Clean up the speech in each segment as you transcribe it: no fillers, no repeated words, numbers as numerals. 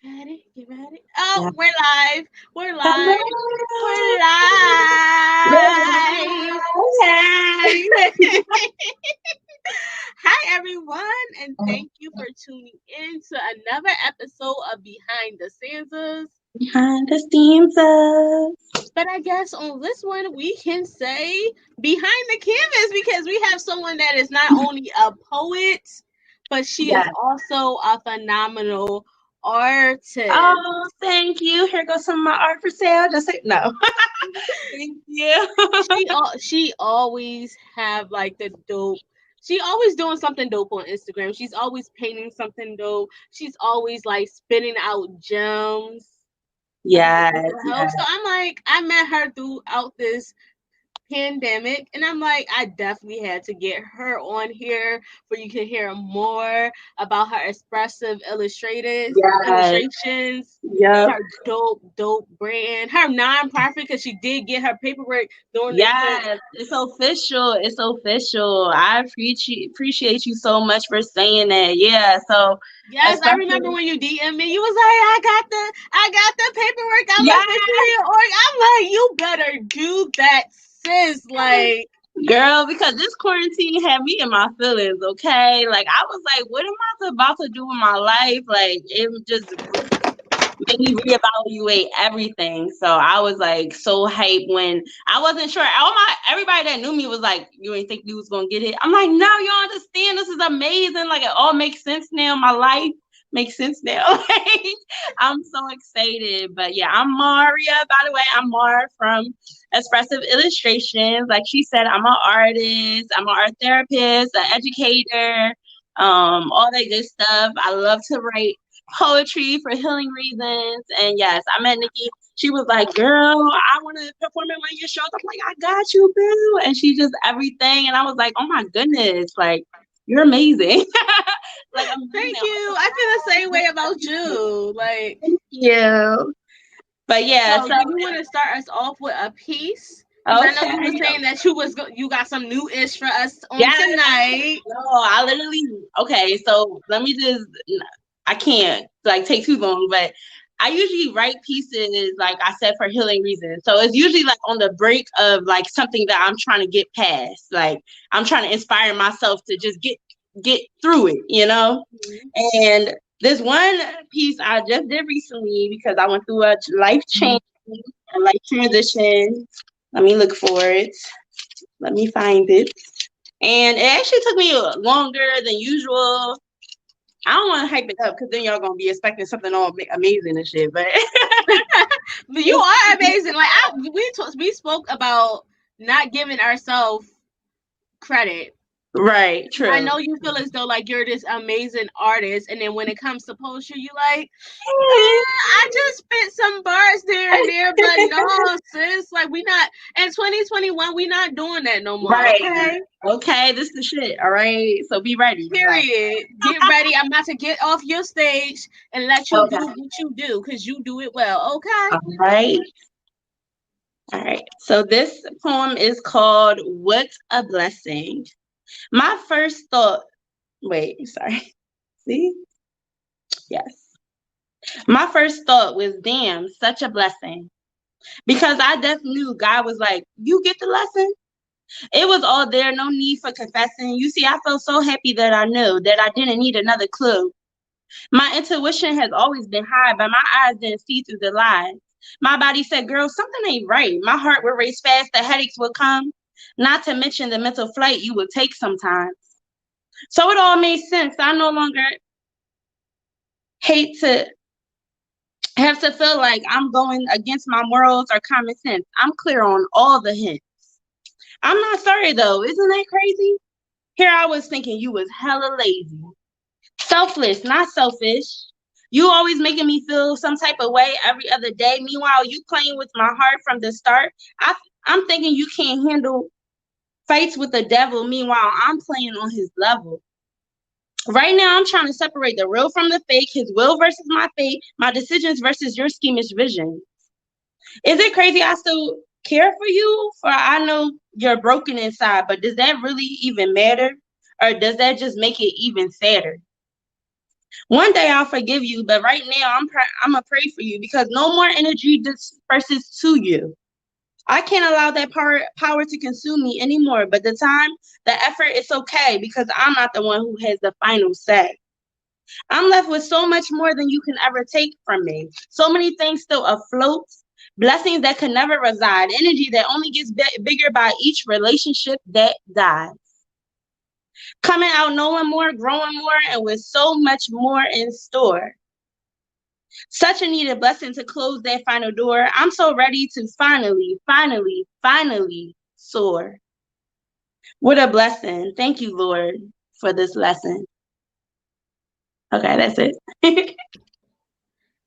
Ready? Get ready. Oh, Yeah. we're live. We're Hello. live. We're live. Hey. Hi, everyone, and thank you for tuning in to another episode of Behind the Stanzas. Behind the scenes. But I guess on this one, we can say behind the canvas because we have someone that is not only a poet, but she is Yes. also a phenomenal artist. Oh, thank you. Here goes some of my art for sale. Just say no. Thank you. She always have like the dope. She always doing something dope on Instagram. She's always painting something dope. She's always like spinning out gems about Yes, mental health. So yes. I'm like, I met her throughout this pandemic, and I'm like, I definitely had to get her on here for you can hear more about her expressive Yes. illustrations, Yep. her dope brand, her nonprofit because she did get her paperwork during this Yes, it's official. It's official. I appreciate you so much for saying that. Yeah. So, Yes, I remember especially when you DM me. You was like, I got the paperwork. I yeah, left it to your org. I'm like, you better do that, sis. Like, girl, because this quarantine had me in my feelings. Okay, like I was like, what am I about to do with my life? Like it just made me reevaluate everything. So I was like so hyped when I wasn't sure. Everybody that knew me was like, "You ain't think you was gonna get it?" I'm like, "No, you don't understand. This is amazing. Like it all makes sense now. My life makes sense now." Like I'm so excited. But yeah, I'm Maria. By the way, I'm Mar from Expressive Illustrations. Like she said, I'm an artist. I'm an art therapist, an educator. All that good stuff. I love to write poetry for healing reasons. And yes, I met Nikki. She was like, "Girl, I want to perform in one of your shows." I'm like, "I got you, boo." And she just everything. And I was like, "Oh my goodness, like you're amazing." Like thank amazing. you. I feel the same way about you. Like, Thank you. But yeah, so so do you want to start us off with a piece? Because I know you were okay. saying that you got some new ish for us on Yes. tonight. No, I literally okay, so let me just I can't like take too long, but I usually write pieces like I said for healing reasons. So it's usually like on the break of like something that I'm trying to get past. Like I'm trying to inspire myself to just get through it, you know? Mhm. And this one piece I just did recently because I went through a life change, a life transition. Let me look for it. Let me find it. And it actually took me longer than usual. I don't want to hype it up because then y'all gonna be expecting something all amazing and shit. But But you are amazing. Like we spoke about not giving ourselves credit. right, I true. know you feel as though like you're this amazing artist, and then when it comes to poetry, you like, I just spit some bars there and there, but no, sis, like we not in 2021, we not doing that no more. Right. Okay, Okay, this is the shit. All right. So be ready. Like, period. Get ready. I'm about to get off your stage and let you do okay. what you do because you do it well. Okay. All right. All right. So this poem is called "What a Blessing." My first thought. Wait. Sorry. See. Yes. My first thought was, "Damn, such a blessing." Because I definitely knew God was like, "You get the lesson." It was all there, no need for confessing. You see, I felt so happy that I knew that I didn't need another clue. My intuition has always been high, but my eyes didn't see through the lies. My body said, "Girl, something ain't right." My heart would race fast, the headaches would come, not to mention the mental flight you would take sometimes. So it all made sense. I no longer hate to have to feel like I'm going against my morals or common sense. I'm clear on all the hints. I'm not sorry though. Isn't that crazy? Here I was thinking you was hella lazy. Selfless, not selfish. You always making me feel some type of way every other day. Meanwhile, you playing with my heart from the start. I'm thinking you can't handle fights with the devil. Meanwhile, I'm playing on his level. Right now, I'm trying to separate the real from the fake, his will versus my fate, my decisions versus your schemish vision. Is it crazy I still care for you? For I know you're broken inside, but does that really even matter? Or does that just make it even sadder? One day I'll forgive you, but right now I'm gonna pray for you because no more energy disperses to you. I can't allow that power to consume me anymore. But the effort, it's okay because I'm not the one who has the final say. I'm left with so much more than you can ever take from me. So many things still afloat, blessings that could never reside, energy that only gets bigger by each relationship that dies. Coming out knowing more, growing more, and with so much more in store. Such a needed blessing to close that final door. I'm so ready to finally soar. What a blessing. Thank you, Lord, for this lesson. Okay, that's it.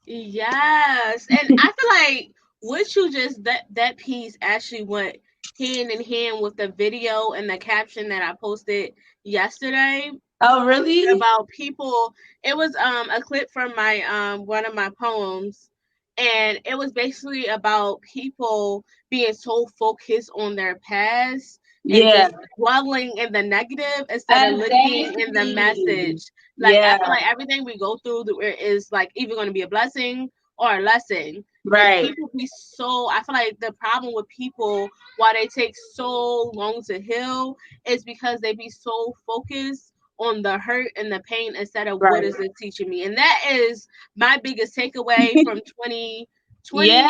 Yes, and I feel like what you just that piece actually went hand in hand with the video and the caption that I posted yesterday Oh, really? about people. It was a clip from my one of my poems, and it was basically about people being so focused on their past and Yeah, just dwelling in the negative instead of looking in the exactly. message. Like I Yeah, feel like everything we go through is like either going to be a blessing or a lesson. And right, people be so, I feel like the problem with people why they take so long to heal is because they be so focused on the hurt and the pain instead of what right. is it teaching me. And that is my biggest takeaway from 2020 Yeah,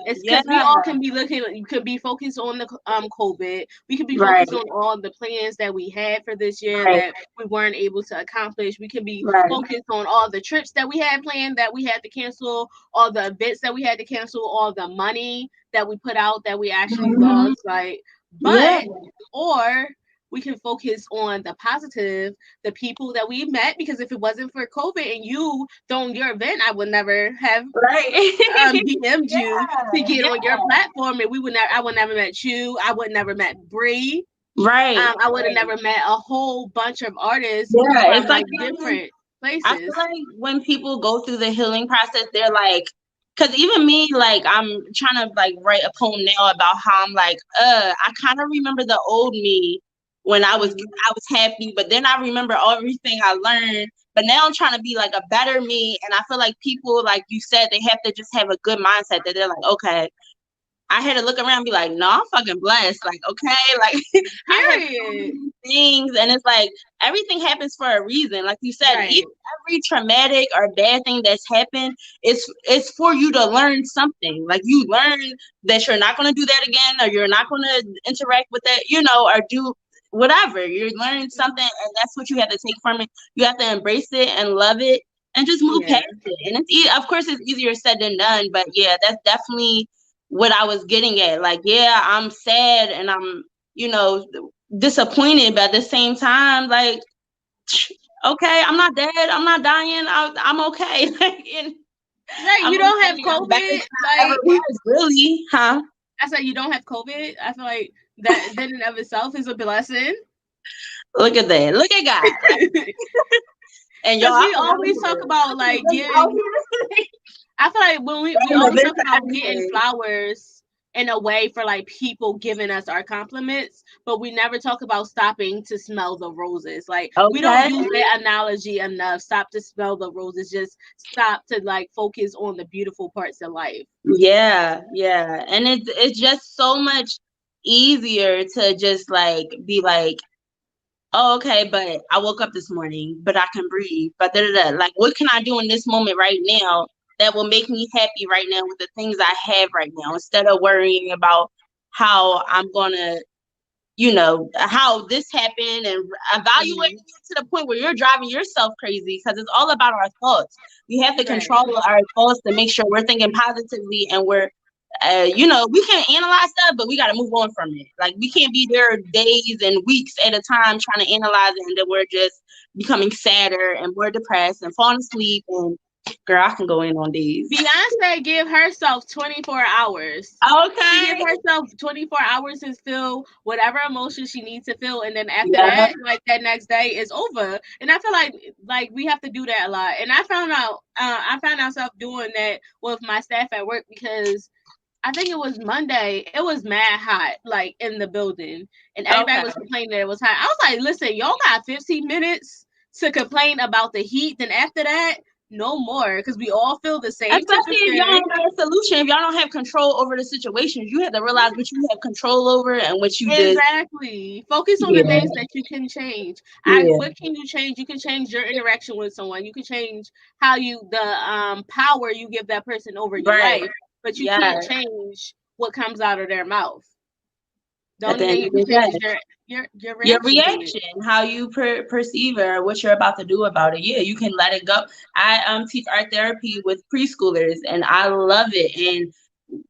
is yeah, because we all can be looking, you could be focused on the COVID. We could be right, focused on all the plans that we had for this year right, that we weren't able to accomplish. We could be right. focused on all the trips that we had planned that we had to cancel, all the events that we had to cancel, all the money that we put out that we actually Hmm. lost. Like, Yeah, but or we can focus on the positive, the people that we met. Because if it wasn't for COVID and you throwing your event, I would never have right. DM'd you to Yeah, get yeah, on your platform, and we would never. I would never met you. I would never met Bree. right. I would have never met a whole bunch of artists Yeah, from it's like like different I feel places. like when people go through the healing process, they're like, because even me, like, I'm trying to like write a poem now about how I'm like, I kind of remember the old me when Mhm. I was happy, but then I remember everything I learned. But now I'm trying to be like a better me, and I feel like people, like you said, they have to just have a good mindset that they're like, okay, I had to look around and be like, no, I'm fucking blessed. Like, okay, like I have so Period. many things, and it's like everything happens for a reason. Like you said, Right. every traumatic or bad thing that's happened, it's for you to learn something. Like you learn that you're not gonna do that again, or you're not gonna interact with that, or do whatever. You're learning something, and that's what you have to take from it. You have to embrace it and love it, and just move Yeah. past it. And of course, it's easier said than done, but yeah, that's definitely what I was getting at. Like, yeah, I'm sad and I'm, you know, disappointed, but at the same time, like, okay, I'm not dead, I'm not dying, I'm okay. Like, and Right. I'm You don't have okay. I'm better than COVID. I ever Like was, really, huh? I said, you don't have COVID. I feel like that in and of itself is a blessing. Look at that. Look at God, right? And y'all, Because I we forgot always talk about I'm like really out getting, here. I feel like when we Throwing always talk events about getting everything. flowers in a way for like people giving us our compliments, but we never talk about stopping to smell the roses. Like we don't Okay. use that analogy enough. Stop to smell the roses. Just stop to like focus on the beautiful parts of life. Yeah, yeah. And it's just so much easier to just like be like, oh, okay, but I woke up this morning, but I can breathe. But da, da, da. Like, what can I do in this moment right now that will make me happy right now with the things I have right now, instead of worrying about how I'm gonna, how this happened, and evaluating Hmm. it to the point where you're driving yourself crazy, because it's all about our thoughts. We have to Right. control our thoughts to make sure we're thinking positively, and we can analyze stuff, but we got to move on from it. Like, we can't be there days and weeks at a time trying to analyze it, and then we're just becoming sadder and more depressed and falling asleep. And girl, I can go in on these. Beyonce give herself 24 hours. She give Okay. herself 24 hours to feel whatever emotion she needs to feel, and then after Yeah. that, like that next day is over. And I feel like we have to do that a lot. And I found myself doing that with my staff at work because I think it was Monday. It was mad hot, like in the building, and everybody Okay. was complaining that it was hot. I was like, listen, y'all got 15 minutes to complain about the heat, then after that, no more, because we all feel the same Especially if y'all temperature. don't got a solution, if y'all don't have control over the situations, you have to realize what you have control over and what you just Exactly. Focus on the things that you can change. yeah. What can you change? You can change your interaction with someone. You can change how you the power you give that person over your Right. life, but you can't Yes. change what comes out of their mouth. The At the only thing end you of can the change is day. your Your reaction to it. reaction, how you perceive it, or what you're about to do about it. Yeah, you can let it go. I teach art therapy with preschoolers, and I love it. And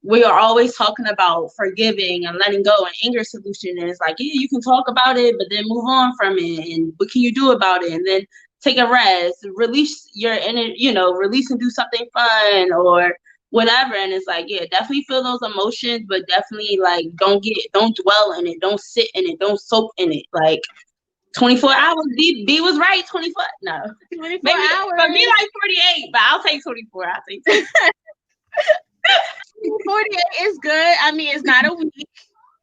we are always talking about forgiving and letting go and anger solution. And it's like, yeah, you can talk about it, but then move on from it. And what can you do about it? And then take a rest, release your inner, release and do something fun or whatever. And it's like, yeah, definitely feel those emotions, but definitely like don't dwell in it, don't sit in it, don't soak in it. Like 24 Yeah. hours. B was right. 24. No, 24 maybe for me hours. like 48, but I'll take 24. I'll take 24. 48 is good. I mean, it's not a week,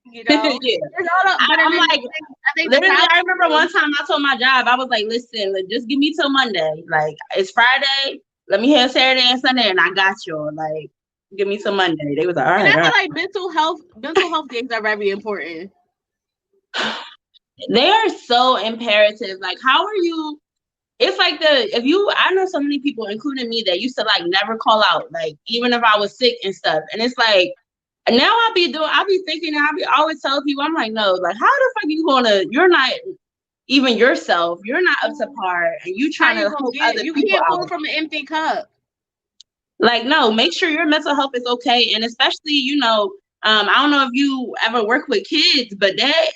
you know. Yeah. It's all up, but I'm like, I think the literally, problem I remember one is, time I told my job, I was like, listen, just give me till Monday. Like, it's Friday. Let me have Saturday and Sunday, and I got y'all. Like, give me till Monday. They was like, all and I right, all feel right. like mental health days are very important. They are so imperative. Like, how are you? It's like I know so many people, including me, that used to like never call out, like, even if I was sick and stuff. And it's like, now I'll be thinking, always tell people, I'm like, no, like, how the fuck you're not even yourself, you're not up to par, and you How trying you to gonna help get? other You people can't pour out. from an empty cup. Like, no, make sure your mental health is okay. And especially, I don't know if you ever work with kids, but that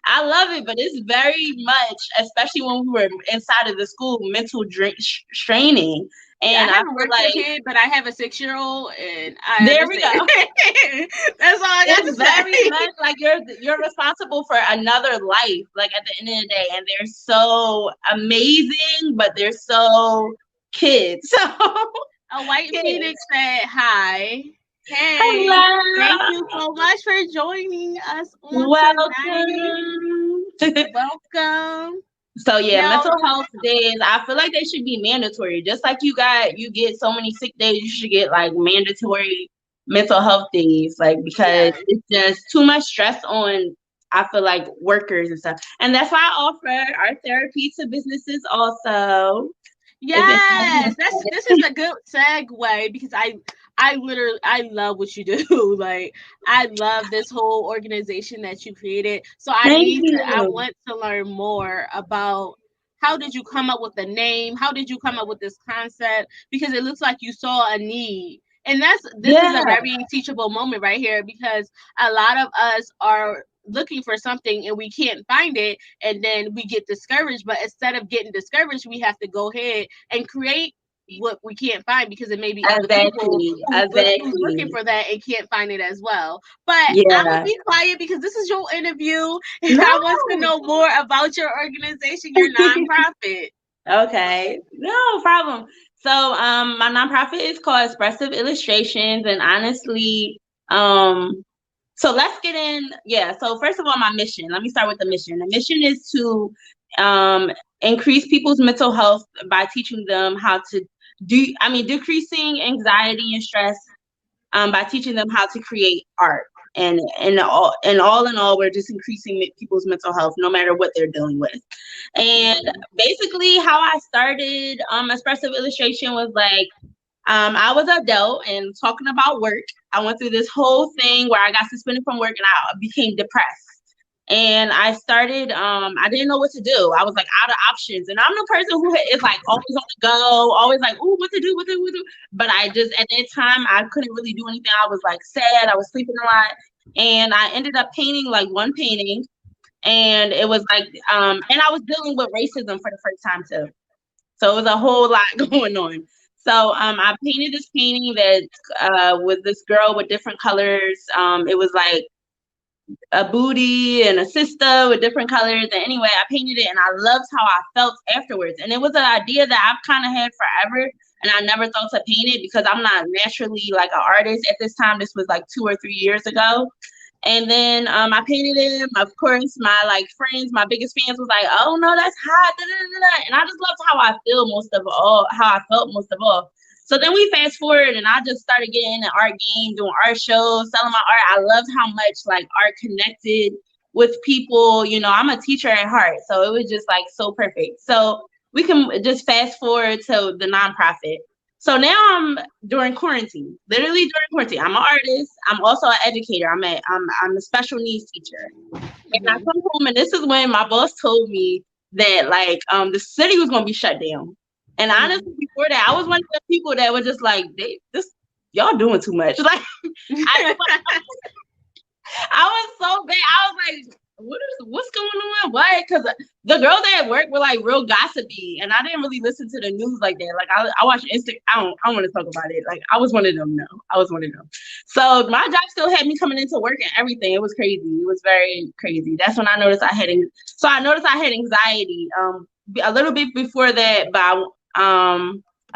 I love it, but it's very much, especially when we were inside of the school, mental straining. Yeah, I And I haven't feel worked with a like, kid, but I have a 6-year-old, and I there we understand. go. That's all I got It's to very say. much like you're responsible for another life, like at the end of the day, and they're so amazing, but they're so kids. So A white kids. Phoenix said hi. Hey, thank Hello. you so much for joining us on tonight. Welcome. Welcome. So yeah, Now, mental health days, I feel like they should be mandatory. Just like you get so many sick days, you should get like mandatory mental health days, like, because yes. it's just too much stress on, I feel like, workers and stuff. And that's why I offer art therapy to businesses also. Yes, this is a good segue because I love what you do. Like, I love this whole organization that you created. So Thank I you. want to learn more about how did you come up with the name? How did you come up with this concept? Because it looks like you saw a need. And this is a Yeah, very teachable moment right here, because a lot of us are looking for something and we can't find it, and then we get discouraged. But instead of getting discouraged, we have to go ahead and create what we can't find, because it may be other people exactly. who's looking Exactly. for that and can't find it as well. But I'm gonna Yeah. be quiet because this is your interview, and No. I want to know more about your organization, your nonprofit. Okay, no problem. So, my nonprofit is called Expressive Illustrations, and honestly, so let's get in. Yeah. So first of all, my mission. Let me start with the mission. The mission is to, increase people's mental health by teaching them how to decreasing anxiety and stress, by teaching them how to create art. And all in all, we're just increasing people's mental health, no matter what they're dealing with. And basically, how I started expressive illustration was like, I was an adult and talking about work. I went through this whole thing where I got suspended from work and I became depressed. And I started, I didn't know what to do. I was like out of options. And I'm the person who is like always on the go, always like, oh, what to do, what to do. But I just, at that time, I couldn't really do anything. I was like sad. I was sleeping a lot. And I ended up painting like one painting. And it was like, and I was dealing with racism for the first time too. So it was a whole lot going on. So I painted this painting that with this girl with different colors. It was like a booty and a sister with different colors. And anyway, I painted it and I loved how I felt afterwards. And it was an idea that I've kind of had forever. And I never thought to paint it because I'm not naturally like an artist at this time. This was like 2 or 3 years ago. And then I painted him. Of course, my like friends, my biggest fans was like, "Oh no, that's hot." Da, da, da, da. And I just loved how I feel most of all, how I felt most of all. So then we fast forward, and I just started getting in the art game, doing art shows, selling my art. I loved how much like art connected with people. You know, I'm a teacher at heart, so it was just like so perfect. So we can just fast forward to the nonprofit. So now I'm during quarantine, literally during quarantine. I'm an artist. I'm also an educator. I'm a special needs teacher. And I Mm-hmm. come home, and this is when my boss told me that like the city was gonna be shut down. And Mm-hmm. honestly, before that, I was one of the people that were just like, y'all doing too much. Like I I was so bad. I was like, what's going on? What? Because the girls at work were like real gossipy, and I didn't really listen to the news like that. Like I watch Insta. I don't want to talk about it. Like I was one of them. No, I was one of them. So my job still had me coming into work and everything. It was crazy. It was very crazy. That's when I noticed I noticed I had anxiety. A little bit before that, but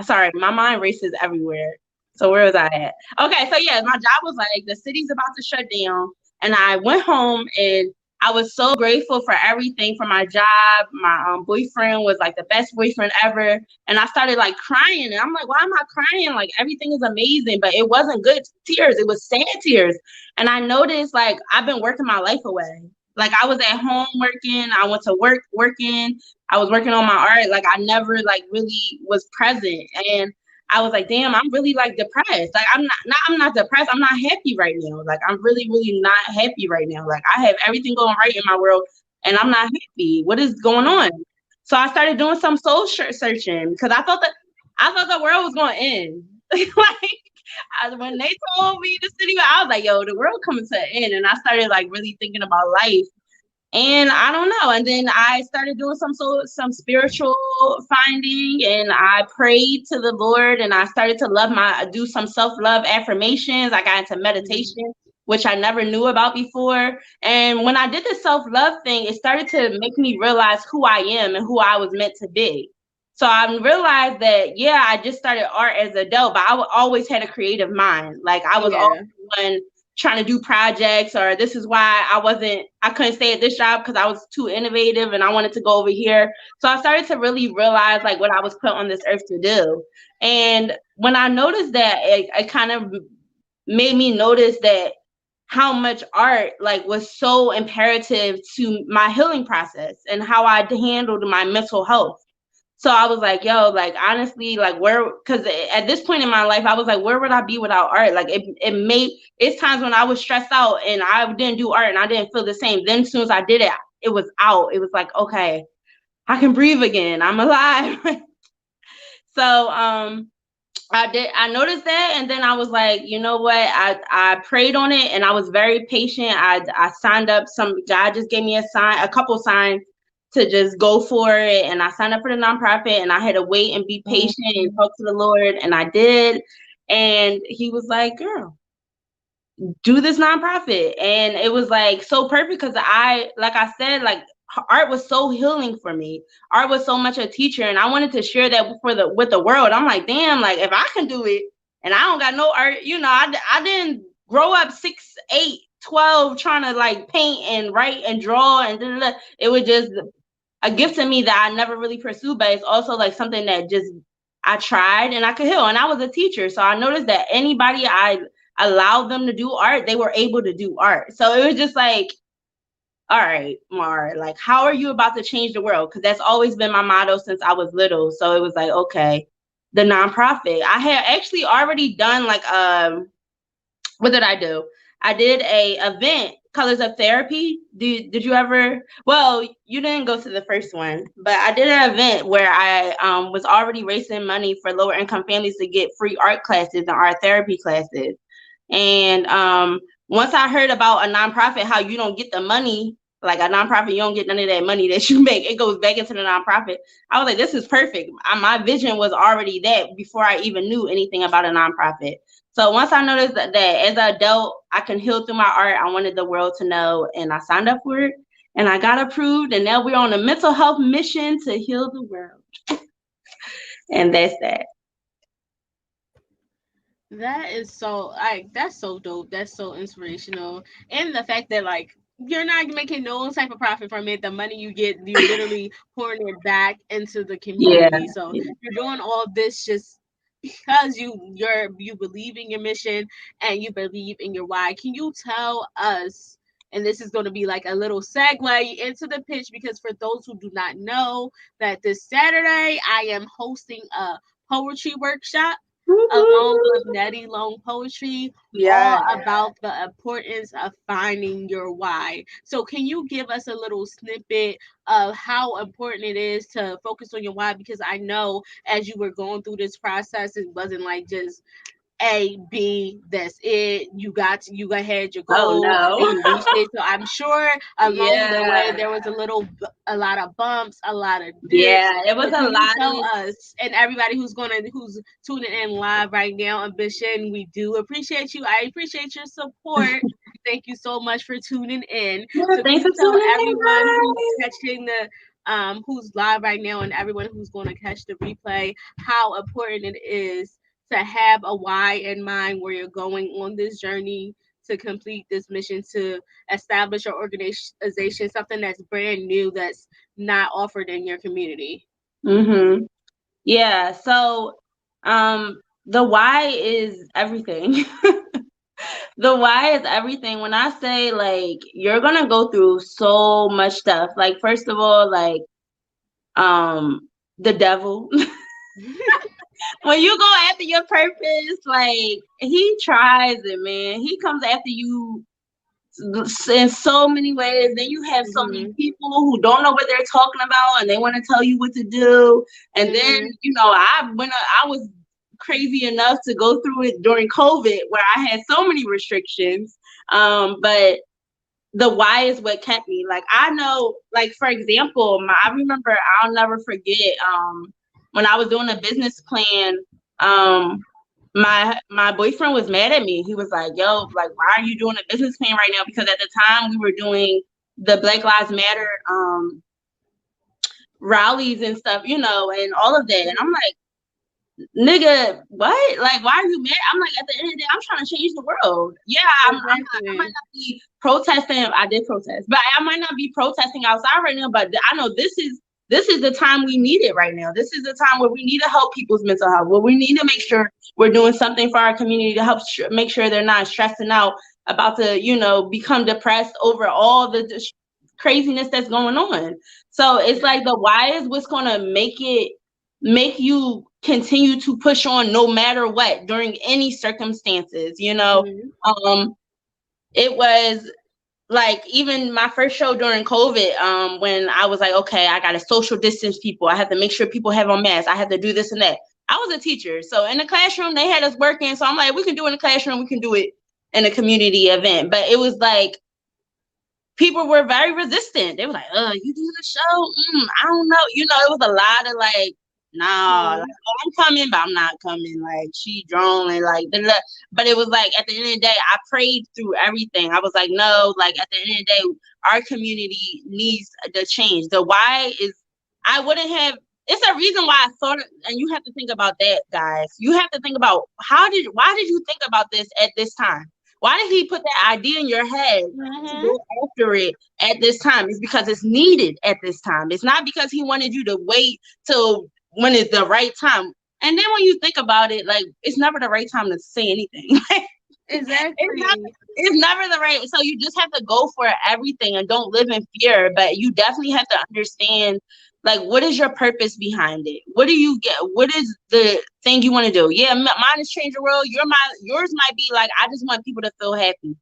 sorry, my mind races everywhere. So where was I at? Okay, so yeah, my job was like the city's about to shut down. And I went home and I was so grateful for everything for my job. My boyfriend was like the best boyfriend ever. And I started like crying. And I'm like, why am I crying? Like everything is amazing, but it wasn't good tears. It was sad tears. And I noticed like I've been working my life away. Like I was at home working. I went to work working. I was working on my art. Like I never like really was present. And I was like, damn, I'm really like depressed. Like I'm not depressed. I'm not happy right now. Like I'm really, really not happy right now. Like I have everything going right in my world and I'm not happy. What is going on? So I started doing some soul searching because I thought the world was going to end. Like when they told me the city, I was like, yo, the world coming to an end. And I started like really thinking about life. And I don't know. And then I started doing some spiritual finding, and I prayed to the Lord, and I started to do some self-love affirmations. I got into meditation, which I never knew about before. And when I did the self-love thing, it started to make me realize who I am and who I was meant to be. So I realized that, yeah, I just started art as an adult, but always had a creative mind. Like I was always Yeah. one trying to do projects, or this is why I couldn't stay at this job because I was too innovative and I wanted to go over here. So I started to really realize like what I was put on this earth to do. And when I noticed that, it kind of made me notice that how much art like was so imperative to my healing process and how I handled my mental health. So I was like, yo, like, honestly, like because at this point in my life, I was like, where would I be without art? Like it's times when I was stressed out and I didn't do art and I didn't feel the same. Then as soon as I did it, it was out. It was like, okay, I can breathe again. I'm alive. So, I noticed that, and then I was like, you know what? I prayed on it and I was very patient. I signed up God just gave me a couple signs to just go for it. And I signed up for the nonprofit and I had to wait and be patient and talk to the Lord. And I did. And he was like, girl, do this nonprofit. And it was like so perfect because like I said, like art was so healing for me. Art was so much a teacher. And I wanted to share that with the world. I'm like, damn, like if I can do it and I don't got no art, I didn't grow up 6, 8, 12 trying to like paint and write and draw and it was just a gift to me that I never really pursued, but it's also like something that just I tried and I could heal. And I was a teacher. So I noticed that anybody I allowed them to do art, they were able to do art. So it was just like, all right, Mar, like, how are you about to change the world? Because that's always been my motto since I was little. So it was like, okay, the nonprofit. I had actually already done like, what did I do? I did a event, Colors of Therapy. Did you ever? Well, you didn't go to the first one, but I did an event where I was already raising money for lower income families to get free art classes and art therapy classes. And once I heard about a nonprofit, how you don't get the money, like a nonprofit, you don't get none of that money that you make. It goes back into the nonprofit. I was like, this is perfect. My vision was already that before I even knew anything about a nonprofit. So once I noticed that as an adult, I can heal through my art, I wanted the world to know, and I signed up for it, and I got approved, and now we're on a mental health mission to heal the world. And that's that. That is so like that's so dope. That's so inspirational. And the fact that like you're not making no type of profit from it. The money you get, you literally pouring it back into the Yeah. community. So you're doing all this just because you believe in your mission and you believe in your why. Can you tell us, and this is going to be like a little segue into the pitch, because for those who do not know, that this Saturday I am hosting a poetry workshop along with Woo-hoo. Nettie Long Poetry, all Yeah. about the importance of finding your why. So, can you give us a little snippet of how important it is to focus on your why? Because I know as you were going through this process, it wasn't like just A, B, that's it. You had your Oh goal and no. you reached it. So I'm sure along the way Yeah. there was a lot of bumps, a lot of dips. Yeah. It was So a can you lot tell of us and everybody who's tuning in live right now, Ambition, we do appreciate you. I appreciate your support. Thank you so much for tuning in. yeah, So can thanks you for tell tuning in, everyone who's guys. catching the who's live right now and everyone who's going to catch the replay how important it is to have a why in mind where you're going on this journey to complete this mission to establish your organization, something that's brand new that's not offered in your community. Mm-hmm. Yeah. So the why is everything. The why is everything. When I say like you're gonna go through so much stuff. Like first of all, like the devil. When you go after your purpose, like he tries it, man. He comes after you in so many ways. Then you have so many Mhm. people who don't know what they're talking about and they want to tell you what to do. And then, Mhm. I was crazy enough to go through it during COVID where I had so many restrictions. But the why is what kept me. Like I know, like for example, I remember I'll never forget when I was doing a business plan, um my boyfriend was mad at me. He was like, "Yo, like why are you doing a business plan right now?" Because at the time we were doing the Black Lives Matter rallies and stuff, and all of that. And I'm like, nigga, what? Like, why are you mad? I'm like, at the end of the day, I'm trying to change the world. Yeah, I might Exactly. not be protesting. I did protest, but I might not be protesting outside right now. But I know this is the time we need it right now. This is the time where we need to help people's mental health. Where we need to make sure we're doing something for our community to help make sure they're not stressing out about to, become depressed over all the craziness that's going on. So it's like the why is what's gonna make you continue to push on no matter what during any circumstances. Mhm. Um it was like even my first show during COVID, when I was like, okay, I gotta social distance people, I have to make sure people have on masks, I have to do this and that. I was a teacher, so in the classroom they had us working, so I'm like, we can do it in the classroom, we can do it in a community event. But it was like people were very resistant. They were like, you do the show? I don't know. It was a lot of like, nah, like, Mhm. oh, I'm coming, but I'm not coming. Like, she drawn and like, da, da, da. But it was like, at the end of the day, I prayed through everything. I was like, no, like, at the end of the day, our community needs the change. The why is, I wouldn't have, it's a reason why I thought, and you have to think about that, guys. You have to think about why did you think about this at this time? Why did he put that idea in your head to Mhm. go after it at this time? It's because it's needed at this time. It's not because he wanted you to wait till when it's the right time. And then when you think about it, like it's never the right time to say anything. it's not Exactly. it's never the right. So you just have to go for everything and don't live in fear. But you definitely have to understand, like, what is your purpose behind it? What do you get? What is the thing you want to do? Yeah, mine is change the world. Yours might be like, I just want people to feel happy.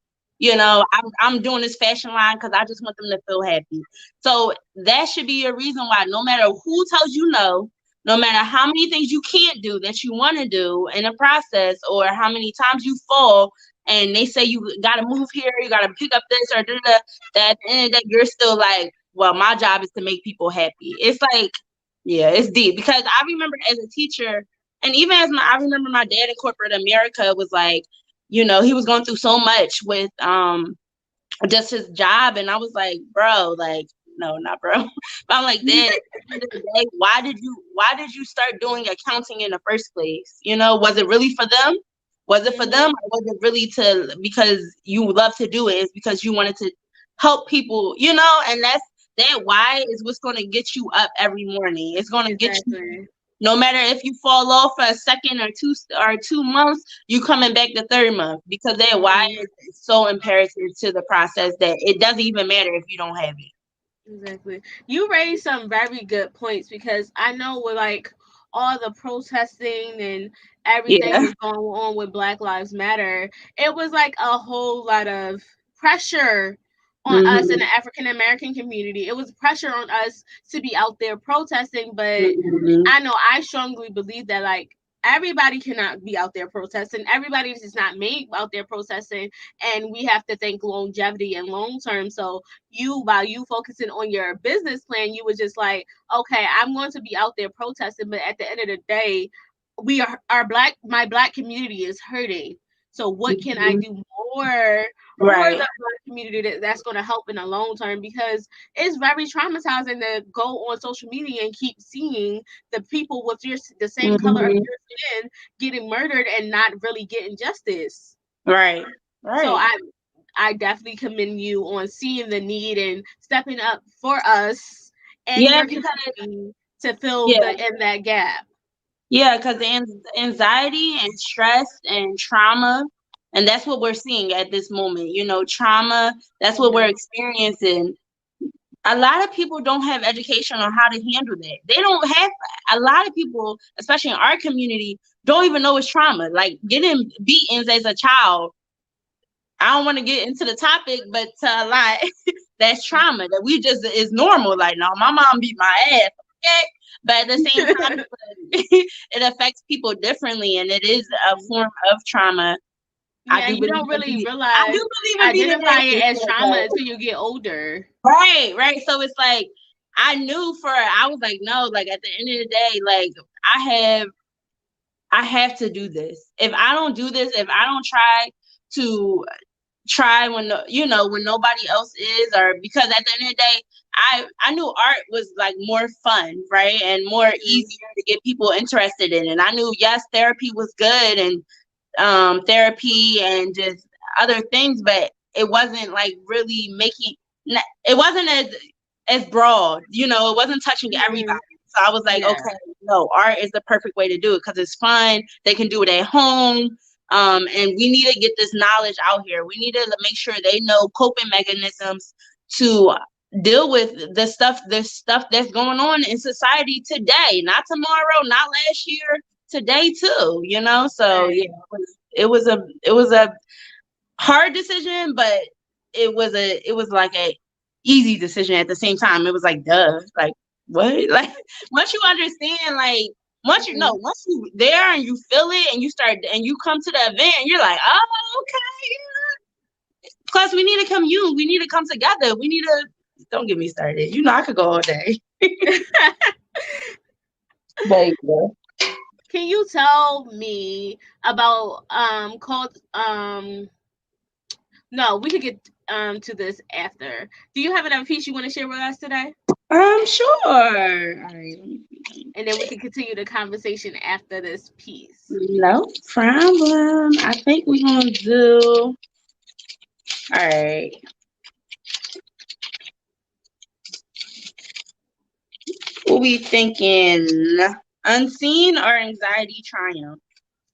I'm doing this fashion line because I just want them to feel happy. So that should be a reason why, no matter who tells you no, no matter how many things you can't do that you want to do in a process, or how many times you fall and they say you got to move here, you got to pick up this or that, at the end of the day, you're still like, well, my job is to make people happy. It's like, yeah, it's deep. Because I remember as a teacher, and even I remember my dad in corporate America was like, he was going through so much with just his job, and I was like, bro, like, no, not bro. But I'm like, Dad, at the end of the day, why did you start doing accounting in the first place? Was it really for them? Was it for them, or was it really because you love to do it? It's because you wanted to help people, and that why is what's going to get you up every morning. It's going to get you, Exactly. no matter if you fall off for a second or 2 months, you coming back the third month, because that why Mhm. is so imperative to the process that it doesn't even matter if you don't have it. Exactly. You raised some very good points because I know with like all the protesting and everything Yeah. was going on with Black Lives Matter, it was like a whole lot of pressure on us in Hmm. the African American community. It was pressure on us to be out there protesting, but Hmm. I know I strongly believe that like everybody cannot be out there protesting. Everybody is not made out there protesting, and we have to think longevity and long term. So while you focusing on your business plan, you were just like, okay, I'm going to be out there protesting, but at the end of the day, my black community is hurting. So what can I Hmm. do more for the Right. black community that's going to help in the long term? Because it's very traumatizing to go on social media and keep seeing the people with the same color of Hmm. your skin getting murdered and not really getting justice. Right. So Right. I definitely commend you on seeing the need and stepping up for us and Yeah, your because community to fill yeah, that gap. yeah, because anxiety and stress and trauma, and that's what we're seeing at this moment. Trauma. That's what we're Mhm. experiencing. A lot of people don't have education on how to handle that. They don't have, a lot of people, especially in our community, don't even know it's trauma. Like getting beatings as a child. I don't want to get into the topic, but a lot that's trauma that we just is normal. Like, no, my mom beat my ass. Okay. But at the same time, it affects people differently, and it is a form of trauma. I Yeah, do you believe don't in really beating. I do realize believe in beating identify ass it and as stuff, trauma though. until you get older. Right, right. So it's like I was like, no, like at the end of the day, like I have I have to do this. If I don't do this, if I don't to try when when nobody else is, or because at the end of the day, I knew art was like more fun, right, and more Mhm. easier to get people interested in. And I knew, yes, therapy was good, and therapy and just other things, but it wasn't like really it wasn't as broad, it wasn't touching everybody. Mhm. So I was like, Yeah. okay, no, art is the perfect way to do it because it's fun. They can do it at home. And we need to get this knowledge out here. We need to make sure they know coping mechanisms to deal with the stuff that's going on in society today, not tomorrow, not last year, today too. So yeah, Right. it was a hard decision, but it was like a easy decision at the same time. It was like, duh, like what? Like once you understand, like Mhm. once you there and you feel it and you start and you come to the event and you're like, oh, okay. Plus, we need to commune. We need to come together. We need to. Don't get me started. I could go all day. But yeah. Can you tell me about called no, we could get to this after. Do you have another piece you want to share with us today? Sure. All right. Let me And then we can continue the conversation after this piece. No problem. I think we're gonna do. All right. What we thinking? Unseen or anxiety triumph?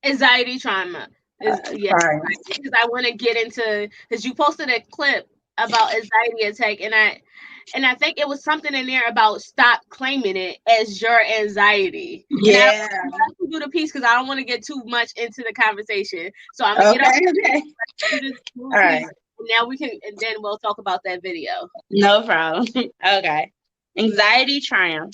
Anxiety trauma is yeah, Triumph. because I want to get into because you posted a clip about anxiety attack, and I think it was something in there about stop claiming it as your anxiety. And I don't Yeah. want to do the piece because I don't want to get too much into the conversation. So I'm gonna get off Okay. Okay. do this little All right. piece. And now and then we'll talk about that video. No problem. Okay. Anxiety triumph.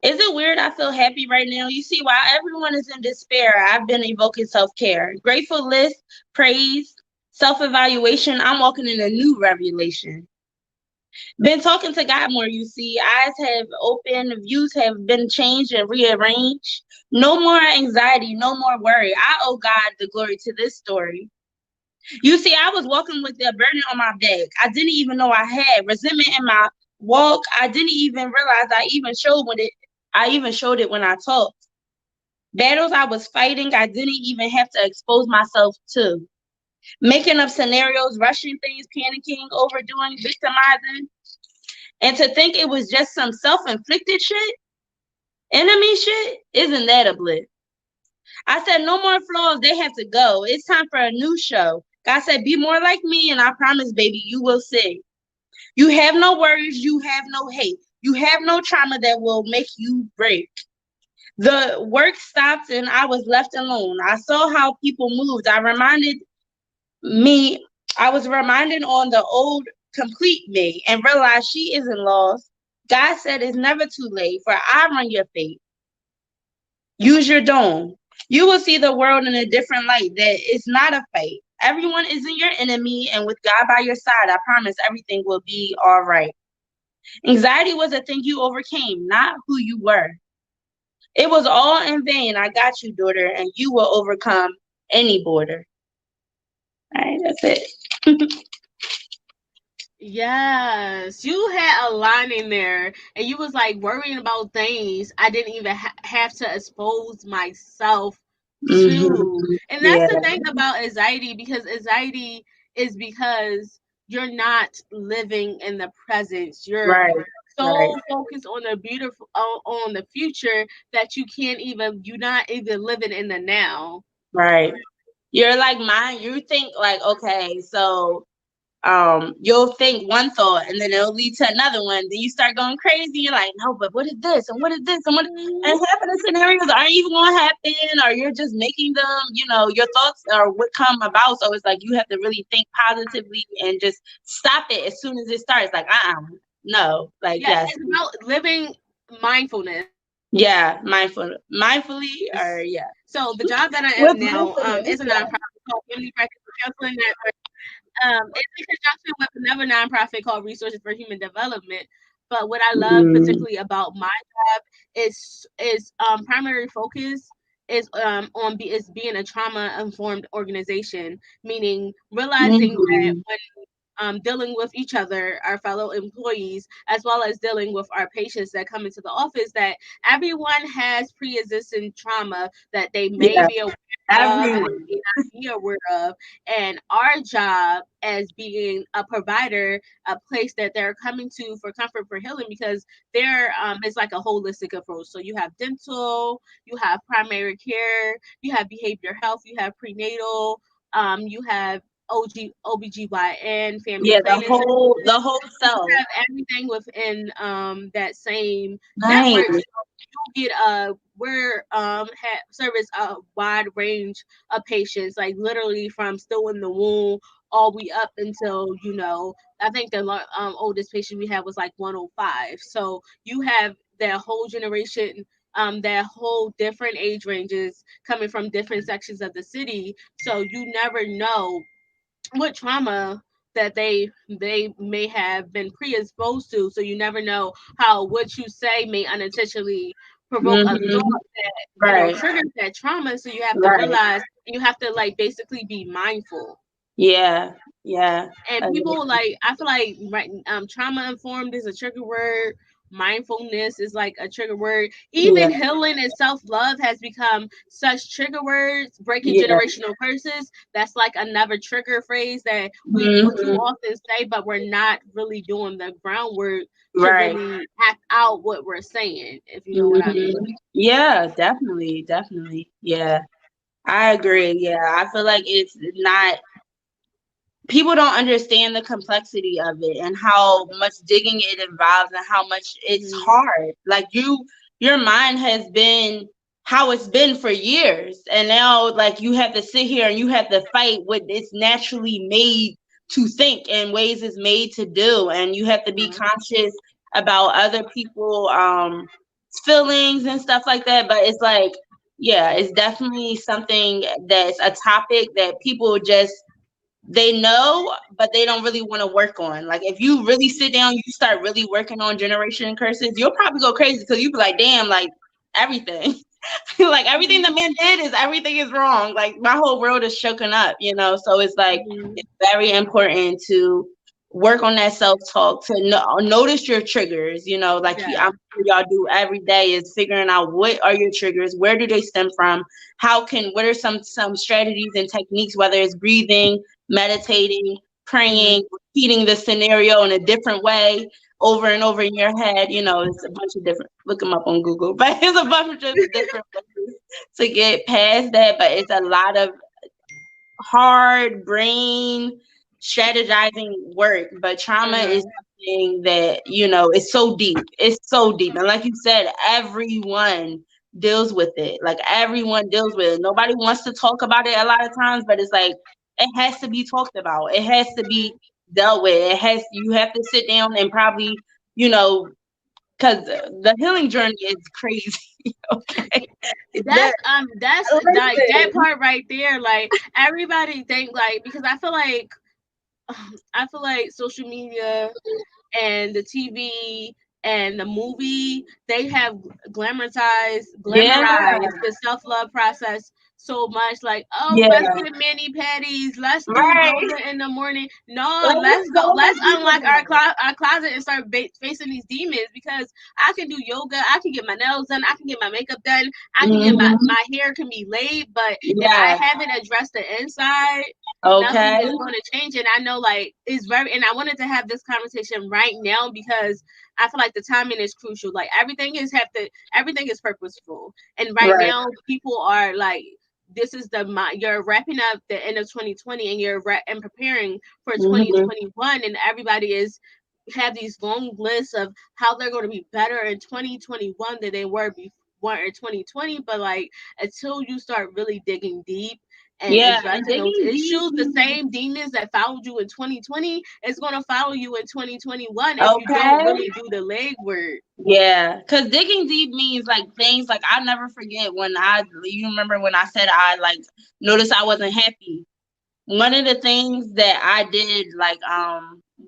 Is it weird I feel happy right now? You see, while everyone is in despair, I've been evoking self-care. Grateful list, praise, self-evaluation. I'm walking in a new revelation. Been talking to God more, you see. Eyes have opened, views have been changed and rearranged. No more anxiety, no more worry. I owe God the glory to this story. You see, I was walking with a burden on my back. I didn't even know I had resentment in my walk. I didn't even realize I even showed it when I talked. Battles I was fighting, I didn't even have to expose myself to. Making up scenarios, rushing things, panicking, overdoing, victimizing. And to think it was just some self-inflicted shit, enemy shit, isn't that a blip? I said, no more flaws, they have to go. It's time for a new show. God said, be more like me, and I promise, baby, you will see. You have no worries, you have no hate. You have no trauma that will make you break. The work stopped and I was left alone. I saw how people moved. Me, I was reminded on the old complete me and realized she isn't lost. God said it's never too late, for I run your fate. Use your dome. You will see the world in a different light, that it's not a fight. Everyone isn't your enemy, and with God by your side, I promise everything will be all right. Anxiety was a thing you overcame, not who you were. It was all in vain. I got you, daughter, and you will overcome any border. All right, that's it. Yes, you had a line in there, and you was like worrying about things I didn't even have to expose myself to. And that's Yeah, the thing about anxiety, because anxiety is because you're not living in the present. You're right, right, so focused on the beautiful, on the future, that you're not even living in the now. right. You're like mine. You think like, okay, so you'll think one thought and then it'll lead to another one. Then you start going crazy. You're like, no, but what is this? And what is this? And Mhm. half of the scenarios aren't even gonna happen, or you're just making them, your thoughts are what come about. So it's like you have to really think positively and just stop it as soon as it starts. Like, no. Like, Yeah, yes. it's about living mindfulness. Yeah, mindfully, or So yeah. the job that I am With now is a mindfulness, nonprofit called Family Practice Counseling Network. It's in conjunction with another nonprofit called Resources for Human Development. But what I love mm, particularly about my job is primary focus is being a trauma informed organization, meaning realizing that mm, dealing with each other, our fellow employees, as well as dealing with our patients that come into the office, that everyone has pre-existing trauma that they may yeah, be aware of and everyone. they may not be aware of. And our job as being a provider, a place that they're coming to for comfort, for healing, because there is like a holistic approach. So you have dental, you have primary care, you have behavior health, you have prenatal, you have OBGYN, family Yeah, the planning services. whole the whole You self. have everything within that same network. Nice. So you get we're service a wide range of patients, like literally from still in the womb all the way up until, I think the oldest patient we had was like 105. So you have that whole generation, that whole different age ranges coming from different sections of the city. So you never know what trauma that they may have been pre-exposed to. So you never know how what you say may unintentionally provoke a Mm-hmm. thought that Right, triggers that trauma. So you have to right. realize, you have to like basically be mindful. Yeah, yeah. And people, like, I feel like, right, trauma informed is a trigger word. Mindfulness is like a trigger word. Yeah, Even healing and self love has become such trigger words. Breaking yeah. generational curses, that's like another trigger phrase that we too Mm-hmm. often say, but we're not really doing the groundwork to Right. really act out what we're saying, if you know what I mean. Mm-hmm. Yeah, definitely, definitely. Yeah, I agree. Yeah, I feel like it's not people don't understand the complexity of it and how much digging it involves and how much it's Hmm. hard. Like your mind has been how it's been for years. And now like you have to sit here and you have to fight what it's naturally made to think and ways it's made to do. And you have to be conscious about other people feelings and stuff like that. But it's like, yeah, it's definitely something that's a topic that people just they know, but they don't really want to work on. Like if you really sit down, you start really working on generation curses, you'll probably go crazy because you'll be like, damn, like everything. Like everything the man did is everything is wrong. Like my whole world is shaken up. So it's like Hmm. it's very important to work on that self-talk, to notice your triggers, like Yeah. I'm sure y'all do every day, is figuring out what are your triggers, where do they stem from, what are some strategies and techniques, whether it's breathing, meditating, praying, repeating the scenario in a different way over and over in your head. It's a bunch of different, look them up on Google, but it's a bunch of different ways to get past that. But it's a lot of hard brain strategizing work. But trauma is something that is so deep. It's so deep, and like you said, everyone deals with it. Like, everyone deals with it. Nobody wants to talk about it a lot of times, but it's like it has to be talked about. It has to be dealt with. You have to sit down and probably, because the healing journey is crazy. Okay. That part right there. Like, everybody think, like, because I feel like social media and the TV and the movie, they have glamorized Yeah. the self-love process so much. Like, oh, Yeah. let's get mani pedis, let's do Right. yoga in the morning. No, Let's let's go unlock our closet and start facing these demons, because I can do yoga, I can get my nails done, I can get my makeup done, I can get my hair can be laid, but if I haven't addressed the inside, nothing is going to change. And I know, like, and I wanted to have this conversation right now, because I feel like the timing is crucial. Like, everything is purposeful, and right now people are like, this is you're wrapping up the end of 2020, and and preparing for 2021, and everybody have these long lists of how they're going to be better in 2021 than they were before in 2020. But, like, until you start really digging deep and addressing those issues, the same demons that followed you in 2020 is going to follow you in 2021 if you don't really do the legwork. Yeah, because digging deep means, like, things like, I'll never forget you remember when I said I, like, noticed I wasn't happy. One of the things that I did, like,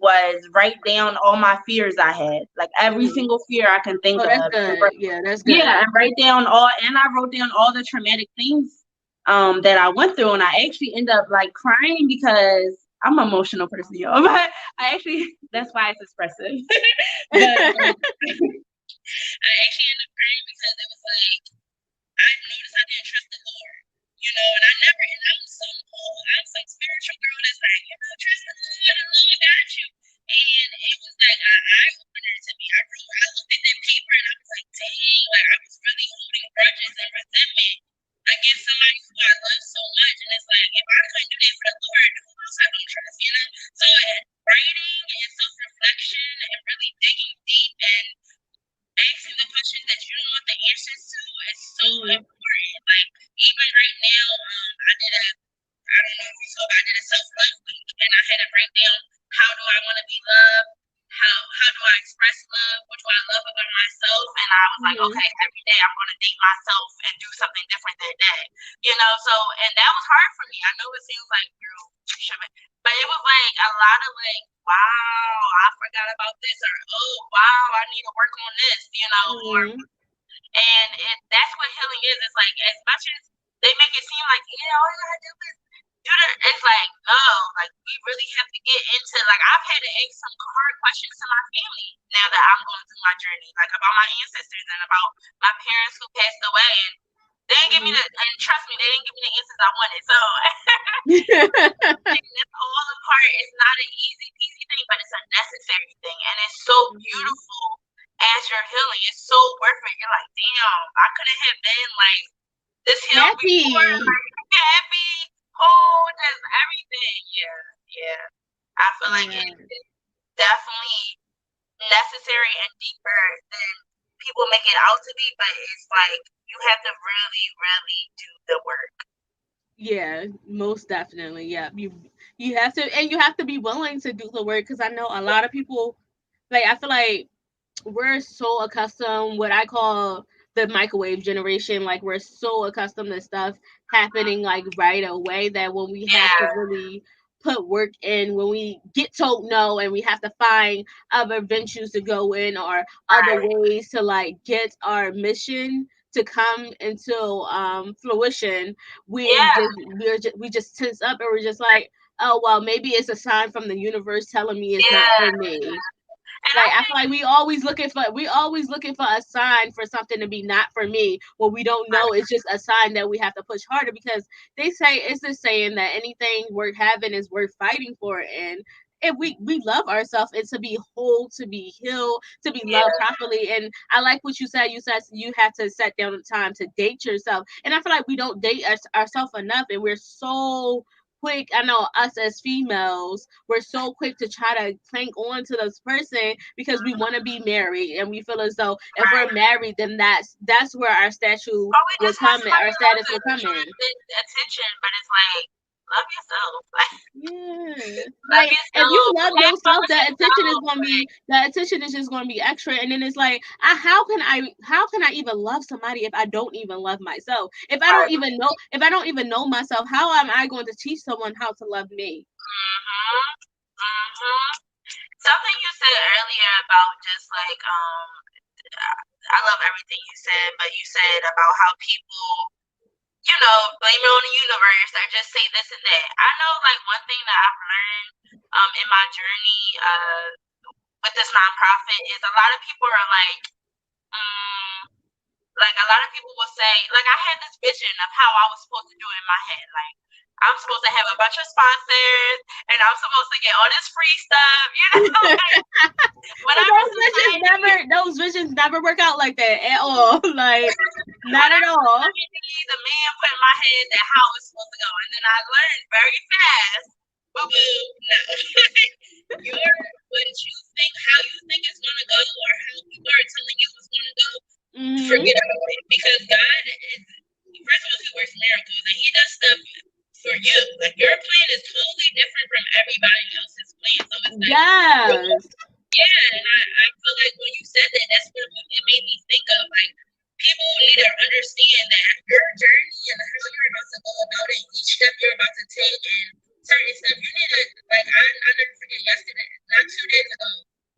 was write down all my fears I had, like every single fear I can think of. That's good. Yeah, that's good. Yeah, and I wrote down all the traumatic things that I went through, and I actually end up, like, crying because I'm an emotional person, y'all. But that's why it's expressive. But I actually ended up crying because it was like, I noticed I didn't trust the Lord, and I'm some spiritual girl that's like, trust the Lord, the Lord got you. And it was like an eye opener to me. I looked at that paper and I was like, dang, like, I was really holding grudges and resentment against somebody who I love so much. And it's like, if I couldn't do that for the Lord, who else I don't trust, So writing and self-reflection and really digging deep and asking the questions that you don't want the answers to is so important. Like, even right now, I don't know if you saw, but I did a self-love week, and I had to break down, how do I want to be loved? How do I express love? What do I love about myself? And I was like, okay, every day I'm going to date myself and do something different that day. So, and that was hard for me. I know it seems like, but it was like a lot of, like, wow, I forgot about this, or, oh, wow, I need to work on this, and that's what healing is. It's like, as much as they make it seem like, all you gotta do is it's like, no, like, we really have to get into, like, I've had to ask some hard questions to my family now that I'm going through my journey, like, about my ancestors and about my parents who passed away, and they didn't give me and trust me, they didn't give me the answers I wanted. So it's all a part. It's not an easy peasy thing, but it's a necessary thing, and it's so beautiful as you're healing. It's so worth it. You're like, damn, I couldn't have been like this healed before, like, happy, whole, just everything. Yeah. I feel like it's definitely necessary and deeper than people make it out to be, but it's like, you have to really, really do the work. Yeah, most definitely. Yeah, you have to, and you have to be willing to do the work, because I know a lot of people, like, I feel like we're so accustomed, what I call the microwave generation, like, we're so accustomed to stuff happening, like, right away, that when we have to really put work in, when we get told no and we have to find other ventures to go in, or other ways to, like, get our mission to come into fruition, we just tense up, and we're just like, oh well, maybe it's a sign from the universe telling me it's not Yeah, for me. and Like I I feel think like we always looking for a sign for something to be not for me. What we don't know is just a sign that we have to push harder, because they say it's the saying that anything worth having is worth fighting for. And if we love ourselves, and to be whole, to be healed, to be loved yeah, properly. And I like what you said. You said you have to set down the time to date yourself. And I feel like we don't date ourselves enough, and we're so quick. I know us as females, we're so quick to try to cling on to this person because we want to be married, and we feel as though if we're right. married, then that's where our statue Or we will just have come in, somebody our who loves status will us and come trying in. to get attention, but it's like, love yourself. Like, Yeah. love Like if you yourself. love Have fun yourself, with yourself. Like, the attention is just gonna be extra. And then it's like, how can I even love somebody if I don't even love myself? right. If I don't even know myself, how am I going to teach someone how to love me? Mm-hmm. Mm-hmm. Something you said earlier about just like, I love everything you said, but you said about how people, blame it on the universe or just say this and that. I know, like, one thing that I've learned in my journey with this nonprofit is a lot of people are like a lot of people will say, like, I had this vision of how I was supposed to do it in my head. Like, I'm supposed to have a bunch of sponsors and I'm supposed to get all this free stuff, like, But whatever society. those visions never work out like that at all. Like, not at Whatever all. society, the man put in my head that how it's supposed to go. And then I learned very fast, boo boo, no. Your what you think, how you think it's gonna go, or how people are telling you it's gonna go, Hmm. forget about it. Because God is, first of all, He works miracles and He does stuff for you. Like, your plan is totally different from everybody else's plan. So it's like, Yes. yeah, and I feel like when you said that, that's what it made me think of. Like, people need to understand that your journey and how you're about to go about it, each step you're about to take, and certain stuff you need to, like, I never forget yesterday, not 2 days ago,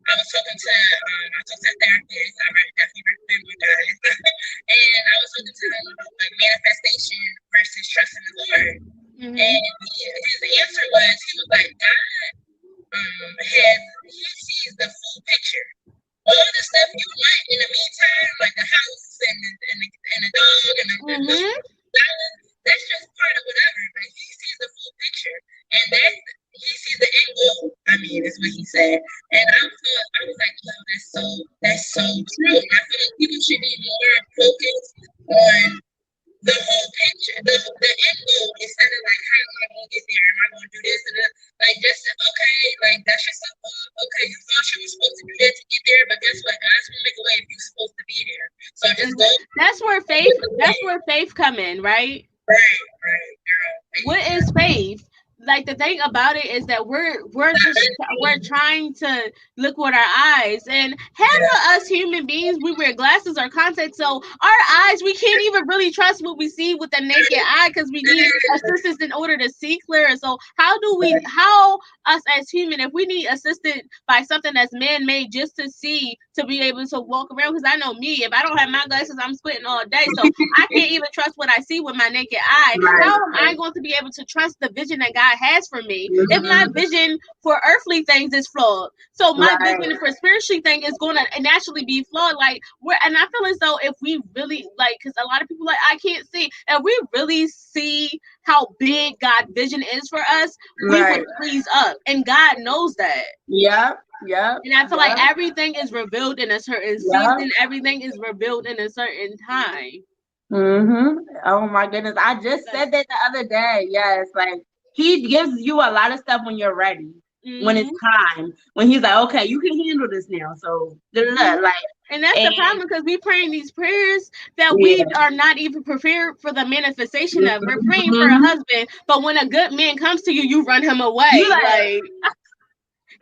I was talking to a therapist. I definitely recommend you guys. And I was talking to him about like manifestation versus trusting the Lord. Hmm. And his answer was, he was like, God he sees the full picture. All the stuff you want in the meantime, like the house and the dog and the Hmm. flowers, that's just part of whatever. But he sees the full picture, and he sees the end goal. I mean, that's what he said. And I was like, yo, that's so true. And I feel like people should be more focused on the whole picture, the end goal, instead of like, how am I gonna get there? Am I gonna do this and that? Like, just okay, like, that's your stuff. Okay, you thought you were supposed to do that to get there, but guess what? God's gonna make a way if you're supposed to be there. So just go That's where faith. with the That's plan. where faith come in, right? Right, girl. What is faith? Like the thing about it is that we're trying to look with our eyes, and half Yeah, of us human beings, we wear glasses or contacts, so our eyes, we can't even really trust what we see with the naked eye, because we need assistance in order to see clearer. So how us as human, if we need assistance by something that's man-made just to see, to be able to walk around, because I know me, if I don't have my glasses, I'm squinting all day, so I can't even trust what I see with my naked eye. How am I right. going to be able to trust the vision that God has for me if my Mm-hmm. vision for earthly things is flawed? So my Right. vision for spiritually thing is going to naturally be flawed. Like, and I feel as though if we really, like, because a lot of people like, I can't see, and we really see how big God's vision is for us, we would Right. freeze up, and God knows that. Yep. Yep. And I feel like Yep. everything is revealed in a certain Yep. season. Everything is revealed in a certain time. Oh my goodness. I just Like, said that the other day. Yes, like, he gives you a lot of stuff when you're ready. When it's mhm. time. When he's like, okay, you can handle this now. So Mhm. like, And that's the and problem, because we praying these prayers that we yeah. are not even prepared for the manifestation of. We're praying for a Mhm. husband, but when a good man comes to you, you run him You away. like, Like,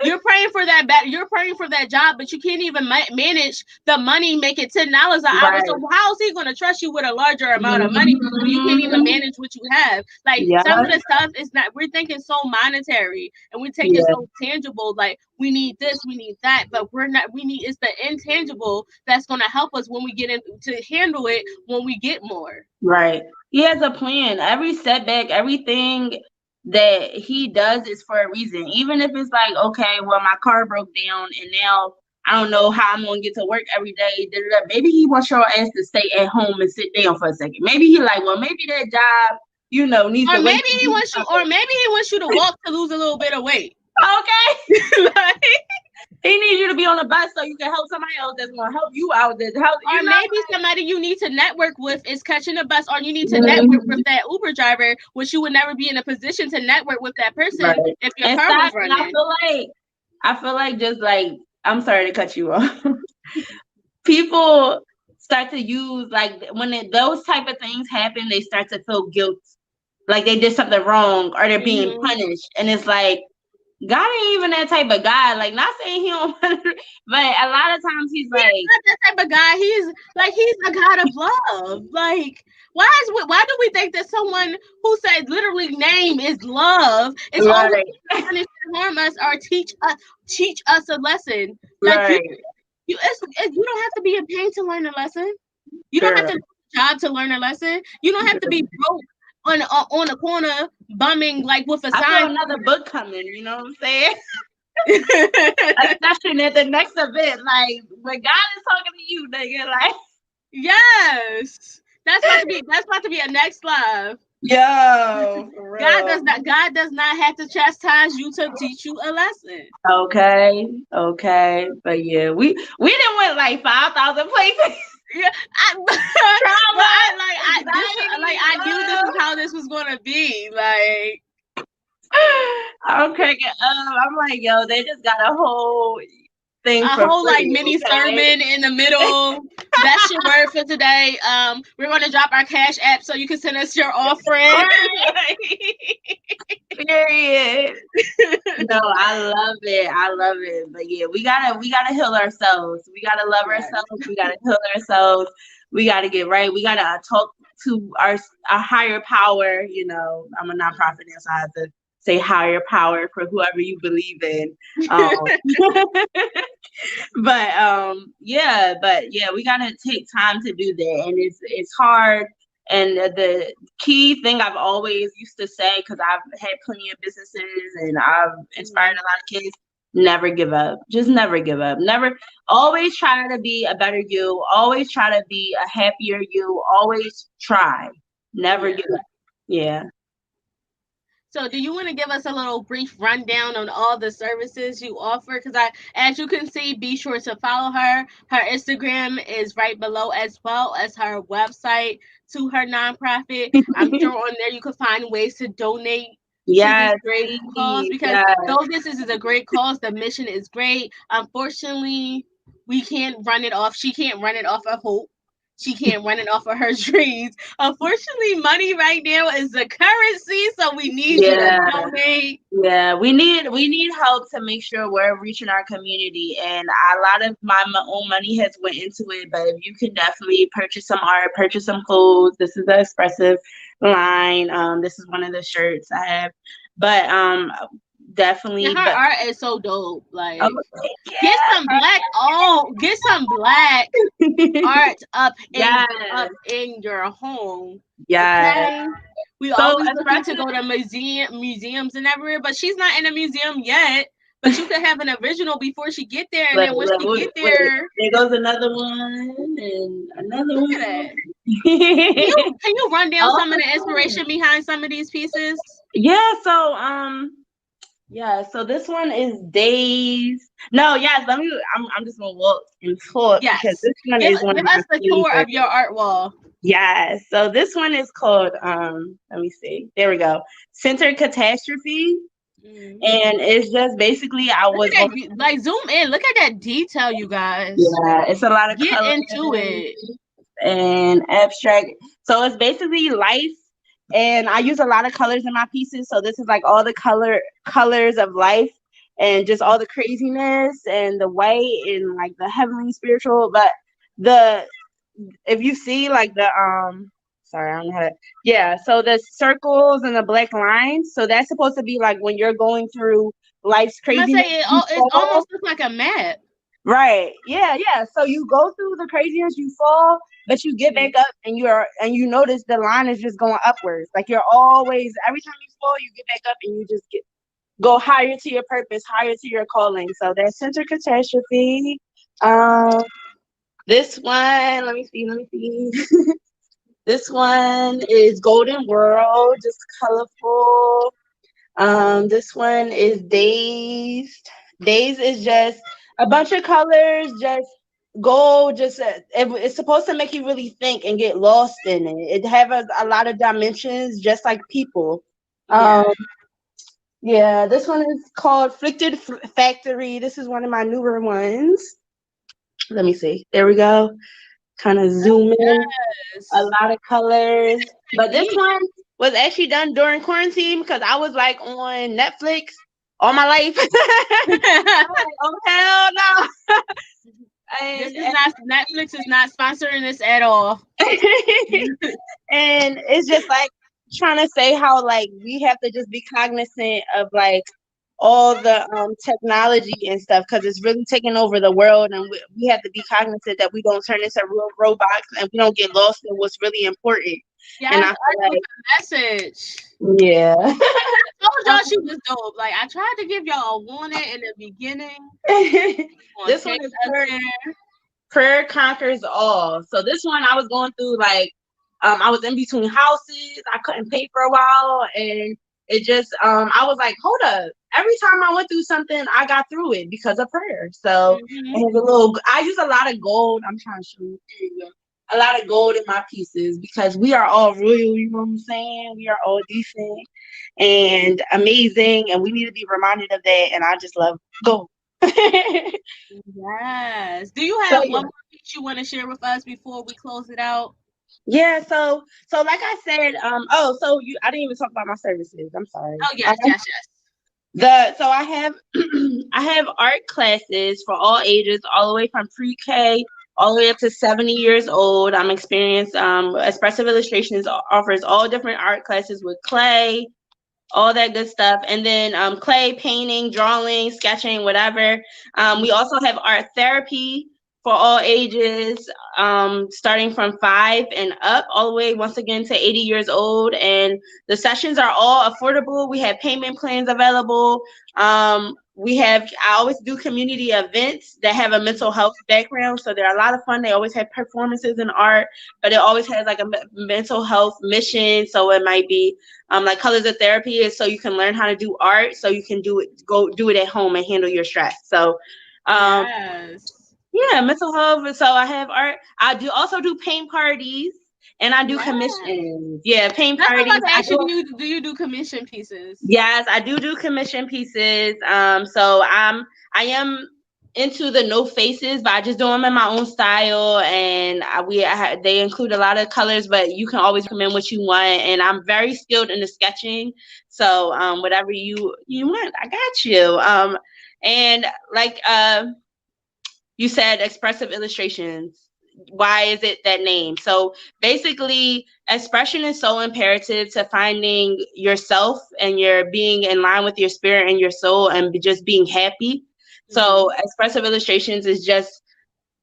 you're praying for that job, but you can't even manage the money, make it $10 an hour. So right. how is he going to trust you with a larger amount of money when you can't even Mhm. manage what you have? Like, Yeah. some of the stuff is not. We're thinking so monetary, and we take it Yeah. so tangible. Like, we need this, we need that, but we're not. We need, it's the intangible that's going to help us when we get in to handle it when we get more. Right. He has a plan. Every setback, everything that he does is for a reason. Even if it's like, okay, well, my car broke down and now I don't know how I'm gonna get to work every day. Da, da, da. Maybe he wants your ass to stay at home and sit down for a second. Maybe he like, well, maybe that job, needs Or to wait. maybe he wants you, to walk to lose a little bit of weight. Okay. Like, he needs you to be on a bus so you can help somebody else that's gonna help you out. Or maybe somebody you need to network with is catching a bus, or you need to network with that Uber driver, which you would never be in a position to network with that person if your car was running. I feel like just like, I'm sorry to cut you off. People start to use, like, when those type of things happen, they start to feel guilt, like they did something wrong or they're being punished, and it's like, God ain't even that type of guy. Like, not saying he don't, but a lot of times he's like, not that type of guy. He's a God of love. Like, why do we think that someone who said literally name is love is always punish and harm us or teach us a lesson? Like, you don't have to be in pain to learn a lesson. You don't have to do a job to learn a lesson. You don't have to be broke on the corner bumming like with a sign. I feel another book coming, you know what I'm saying? A session at the next event, like when God is talking to you, nigga, like, yes, that's about to be a next live. Yo, God does not have to chastise you to teach you a lesson. Okay, but yeah, we didn't went like 5,000 places. Yeah, I knew this is how this was gonna be. Like, I'm cracking up. I'm like, yo, they just got a whole thing, a whole free, like mini sermon in the middle. That's your word for today. We're gonna drop our Cash App so you can send us your offering. Period. No, I love it. But yeah, we gotta heal ourselves. We gotta love ourselves. We gotta heal ourselves. We gotta get right. We gotta talk to our higher power. I'm a nonprofit now, so I have to say higher power for whoever you believe in. But we gotta take time to do that, and it's hard. And the key thing I've always used to say, because I've had plenty of businesses and I've inspired a lot of kids, never give up. Just never give up. Never. Always try to be a better you. Always try to be a happier you. Always try. Never give up. Yeah. So do you want to give us a little brief rundown on all the services you offer? Because as you can see, be sure to follow her. Her Instagram is right below, as well as her website to her nonprofit. I'm sure on there you can find ways to donate to this great cause, because though this is a great cause, the mission is great. Unfortunately, we can't run it off. She can't run it off of hope. She can't run it off of her dreams. Unfortunately, money right now is the currency, so we need you to donate. Yeah, we need help to make sure we're reaching our community, and a lot of my own money has went into it. But if you can definitely purchase some art, purchase some clothes. This is the expressive line. This is one of the shirts I have. But definitely, and her art is so dope. Like, get some black art up in your home. Yeah. Okay? We always looking to go to museums and everywhere, but she's not in a museum yet. But you could have an original before she get there, and then once she get there, there goes another one and another one. Can you run down some of the inspiration behind some of these pieces? Yeah. So this one is Days. No, yes. I'm just gonna walk and talk because this one is one. Give us the tour of your art wall. Yes. So this one is called. Let me see. There we go. Centered Catastrophe. And it's just basically like zoom in. Look at that detail, you guys. Yeah, it's a lot of get into it and abstract. So it's basically life, and I use a lot of colors in my pieces. So this is like all the colors of life, and just all the craziness and the white and like the heavenly spiritual. But if you see like the sorry, I don't know how to. Yeah, so the circles and the black lines. So that's supposed to be like when you're going through life's craziness. It almost looks like a map. Right. Yeah, yeah. So you go through the craziness, you fall, but you get back up and you notice the line is just going upwards. Like you're always every time you fall, you get back up and you just go higher to your purpose, higher to your calling. So that's center catastrophe. Um this one, let me see. This one is Golden World, just colorful. This one is Dazed. Dazed is just a bunch of colors, just gold. It's supposed to make you really think and get lost in it. It have a lot of dimensions, just like people. Yeah. Um, yeah, this one is called Factory. This is one of my newer ones. Let me see. There we go. Kind of zoom in. A Yes. lot of colors. But this Technique. one was actually done during quarantine because I was like on Netflix all my life. I'm like, oh hell no. This and is not Netflix is not sponsoring this at all. and it's just like trying to say how like we have to just be cognizant of like all the technology and stuff because it's really taking over the world and we have to be cognizant that we don't turn into real robots and we don't get lost in what's really important. And Yes, I art feel with a message. like, yeah. I told y'all she was dope. Like I tried to give y'all a warning in the beginning. On This one text is up there. prayer conquers all. So this one I was going through like I was in between houses. I couldn't pay for a while and it just I was like, hold up. Every time I went through something, I got through it because of prayer. So Mm-hmm. it has a little I use a lot of gold. I'm trying to show you. There you go. A lot of gold in my pieces because we are all royal, you know what I'm saying? We are all decent and amazing and we need to be reminded of that and I just love gold. Yes. Do you So have yeah. one more piece you want to share with us before we close it out? Yeah, so like I said, so you I didn't even talk about my services. I'm sorry. Oh yes, yes, yes. So I have I have art classes for all ages, all the way from pre-K all the way up to 70 years old. I'm experienced. Expressive Illustrations offers all different art classes with clay, all that good stuff. And then clay, painting, drawing, sketching, whatever. We also have art therapy for all ages, starting from 5 and up, all the way once again to 80 years old. And the sessions are all affordable. We have payment plans available. I always do community events that have a mental health background. So they're a lot of fun. They always have performances in art, but it always has like a mental health mission. So it might be like Colors of Therapy is so you can learn how to do art so you can go do it at home and handle your stress. So Yes. yeah, mental health. So I have art. I do also do paint parties and I do Yes. commissions. Yeah, paint That's what I'm parties. about to ask you. Do you do commission pieces? Yes, I do commission pieces. So I am into the no faces, but I just do them in my own style, and they include a lot of colors, but you can always come in what you want. And I'm very skilled in the sketching, so whatever you want, I got you. And like you said, Expressive Illustrations. Why is it that name? So basically, expression is so imperative to finding yourself and your being in line with your spirit and your soul and just being happy. So Mm-hmm. Expressive Illustrations is just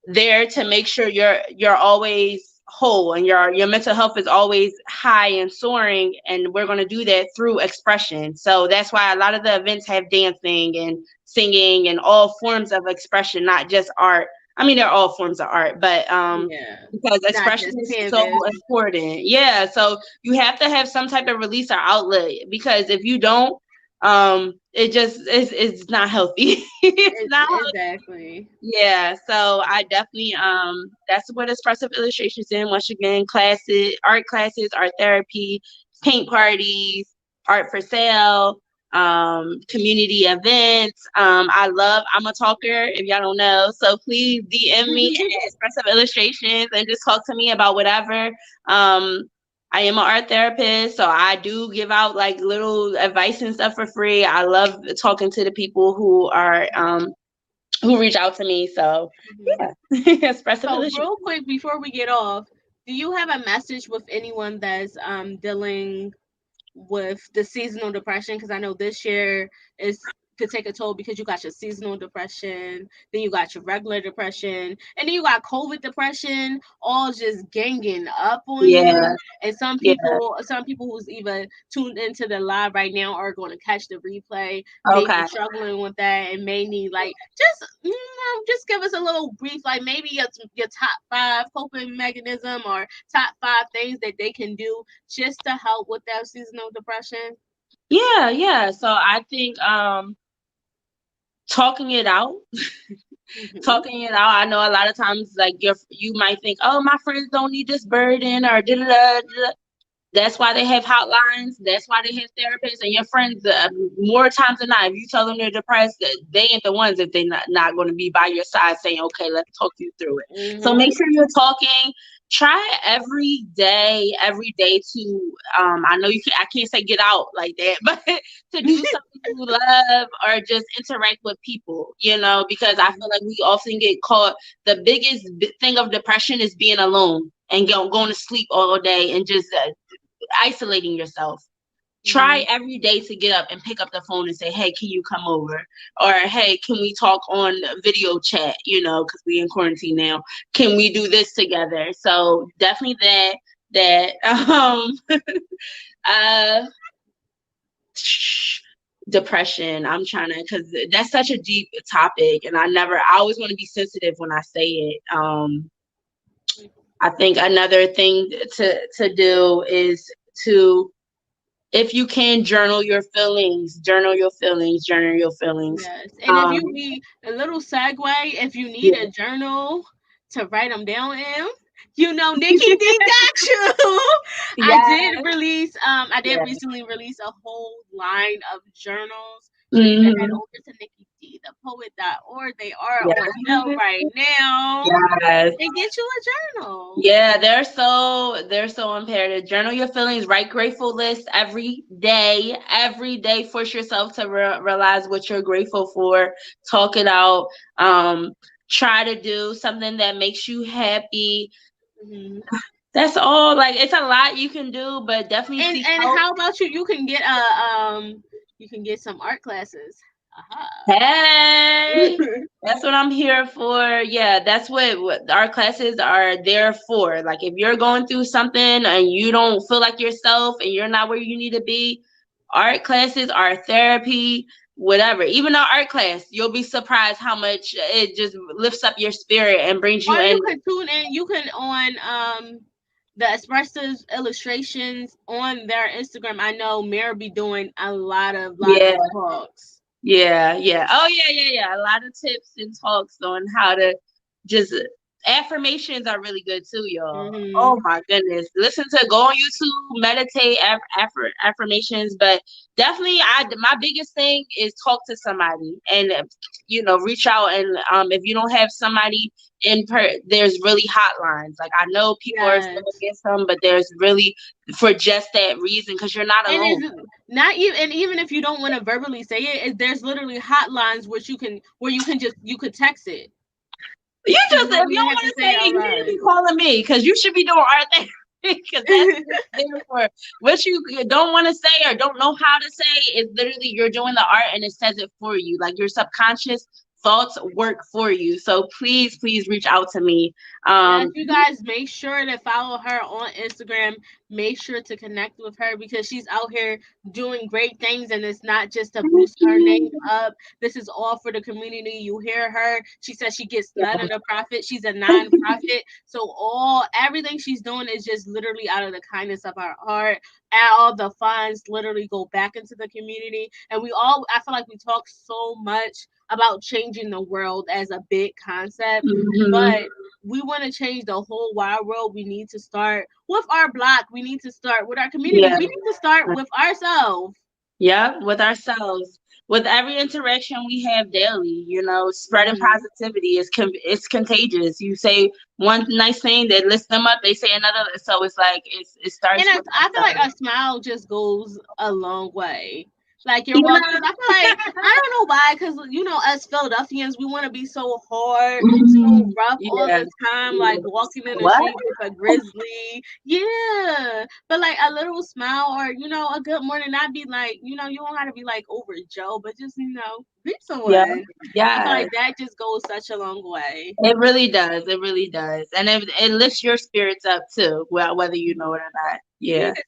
there to make sure you're always whole and your mental health is always high and soaring, and we're going to do that through expression. So that's why a lot of the events have dancing and singing and all forms of expression, not just art. I mean, they're all forms of art, but Yeah. because Not expression just is so canvas. important. Yeah, so you have to have some type of release or outlet, because if you don't, it just it's not healthy. It's not. Exactly. Yeah, so I definitely that's what Expressive Illustrations in. Once again, classes, art therapy, paint parties, art for sale, community events. I'm a talker if y'all don't know. So please DM me at Expressive Illustrations and just talk to me about whatever. I am an art therapist, so I do give out like little advice and stuff for free. I love talking to the people who reach out to me. So Mhm. yeah, expressive So illusion. real quick before we get off, do you have a message with anyone that's dealing with the seasonal depression? Because I know this year is could take a toll because you got your seasonal depression, then you got your regular depression, and then you got COVID depression, all just ganging up on Yeah. you. And Yeah. some people who's even tuned into the live right now are going to catch the replay, may be Okay. struggling with that, and may need like just give us a little brief, like maybe your top 5 coping mechanism or top 5 things that they can do just to help with that seasonal depression. Yeah, yeah. So I think talking it out. Mm-hmm. Talking it out. I know a lot of times like you might think, oh, my friends don't need this burden or da da da da. That's why they have hotlines. That's why they have therapists. And your friends, more times than not, if you tell them they're depressed, they ain't the ones if they're not going to be by your side saying, okay, let's talk you through it. So Mm-hmm. make sure you're talking. Try every day to, I know I can't say get out like that, but to do something you love or just interact with people, because I feel like we often get caught. The biggest thing of depression is being alone and going to sleep all day and just isolating yourself. Try Mm-hmm. every day to get up and pick up the phone and say, hey, can you come over? Or, hey, can we talk on video chat, because we in quarantine now. Can we do this together? So definitely that uh depression. I'm trying to, because that's such a deep topic, and I always want to be sensitive when I say it. I think another thing to do is to, if you can, journal your feelings, journal your feelings. Yes. And if you Um, need a little segue, if you need yeah, a journal to write them down in, Nikki D got you. yes, I did yes. recently release a whole line of journals. So you can head Hmm. over to Nikki D, the poet.org. They are Yes, on sale right now. yes. And get you a journal. Yeah, they're so imperative. Journal your feelings, write grateful lists every day. Every day, force yourself to realize what you're grateful for. Talk it out. Um, Try to do something that makes you happy. Hmm. That's all. Like, it's a lot you can do, but definitely seek And help. how about you? You can get some art classes. Aha. Hey, that's what I'm here for. Yeah, that's what our classes are there for. Like, if you're going through something and you don't feel like yourself and you're not where you need to be, art classes are therapy, whatever. Even our art class, you'll be surprised how much it just lifts up your spirit and brings you Or you in. can tune in. You can on the expressive illustrations on their Instagram. I know Mary be doing a lot Yeah, of talks. yeah, yeah. Oh, yeah, yeah, yeah. A lot of tips and talks on how to just, affirmations are really good too, y'all. Oh Hmm. my goodness. Go on YouTube, meditate, affirmations, but definitely my biggest thing is talk to somebody and reach out, and if you don't have somebody there's really hotlines. Like, I know people are still Yes. against them, but there's really, for just that reason, because you're not And alone. it's not even, and even if you don't want to verbally say there's literally hotlines which you could text it. You So you just, if don't you even don't have want to to say say it it, out you need to loud. be calling me, because you should be doing our thing. Because that's what it's there for. What you don't want to say or don't know how to say is literally you're doing the art and it says it for you. Like, your subconscious thoughts work for you. So please reach out to me. Yes, Um, you guys make sure to follow her on Instagram. Make sure to connect with her because she's out here doing great things, and it's not just to Thank boost her name you. up. This is all for the community. You hear her. She says she gets none Yeah. of the profit. She's a nonprofit. So everything she's doing is just literally out of the kindness of her heart. And all the funds literally go back into the community. And I feel like we talk so much about changing the world as a big concept, Mhm. but we want to change the whole wide world. We need to start with our block. We need to start with our community. Yeah. We need to start with ourselves. Yeah, with ourselves, with every interaction we have daily, spreading Hmm. positivity is it's contagious. You say one nice thing, they list them up, they say another, so it's like it And starts with I feel like ourselves. a smile just goes a long way. Like you're welcome. Cause I feel like I don't know why. Cause us Philadelphians, we want to be so hard, so rough all Yeah. the time. Like walking in the What? street with a grizzly. Yeah, but like a little smile or a good morning. I'd be like, you don't have to be like over Joe, but just be Yeah. someone. I feel Yeah. like that just goes such a long way. It really does. It really does. And it lifts your spirits up too, well, whether you know it or not. Yeah, Yeah. 'cause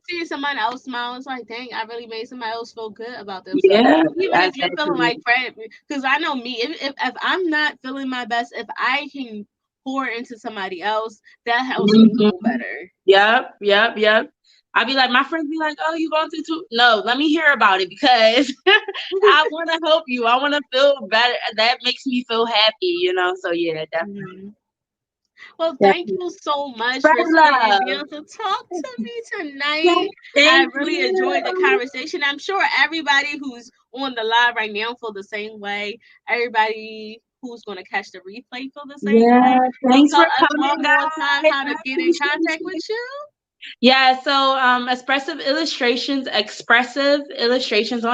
seeing someone else smile, it's like, dang, I really made somebody else feel good about themselves. Yeah. Even if That's you're feeling actually. like crap, because I know me, if I'm not feeling my best, if I can pour into somebody else, that helps me feel Mhm. better. Yep. Yep. Yep. I'd be like, my friends be like, "Oh, you going through too?" No, let me hear about it because I want to help you. I want to feel better. That makes me feel happy. So yeah, definitely. Mhm. Well, thank Definitely. you so much Spread for sitting love. down to talk to me Yes, tonight. I thank really enjoyed the you. conversation. I'm sure everybody who's on the live right now feel the same way. Everybody who's going to catch the replay feel the same way. Yeah, So thanks tell for us coming, one more time guys. how I to get in appreciate contact with you. you. Yeah, so expressive illustrations on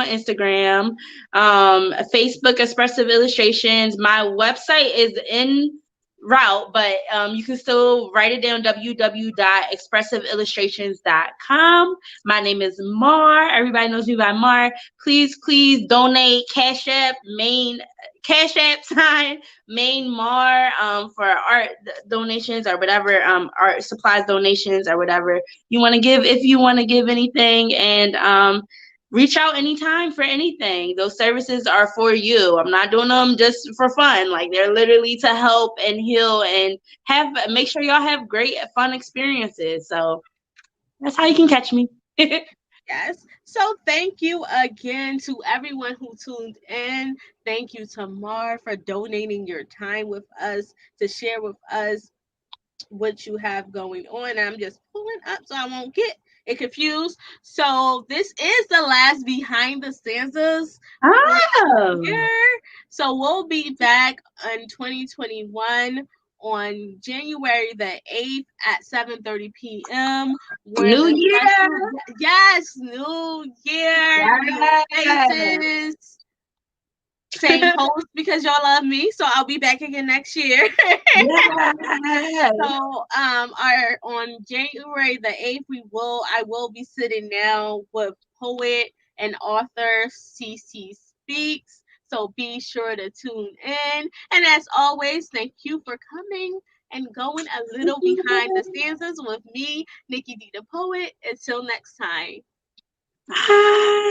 Instagram, Facebook expressive illustrations. My website is in route, but you can still write it down, www.expressiveillustrations.com. My name is Mar. Everybody knows me by Mar. Please donate Cash App sign main Mar for art donations or whatever, art supplies donations or whatever you want to give, if you want to give anything, and reach out anytime for anything. Those services are for you. I'm not doing them just for fun. Like, they're literally to help and heal and make sure y'all have great fun experiences. So that's how you can catch me. Yes. So thank you again to everyone who tuned in. Thank you to Mar for donating your time with us to share with us what you have going on. I'm just pulling up so I won't get it confused. So this is the last behind the stanzas for the Oh, year. So we'll be back in 2021 on January the 8th at 7:30 p.m. with New a Year. special, yes, new year, new Yes. faces, same host because y'all love me. So I'll be back again next year. Yes. So, our on January the 8th, I will be sitting down with poet and author CC Speaks. So be sure to tune in. And as always, thank you for coming and going a little behind the stanzas with me, Nikki D the Poet. Until next time. Bye.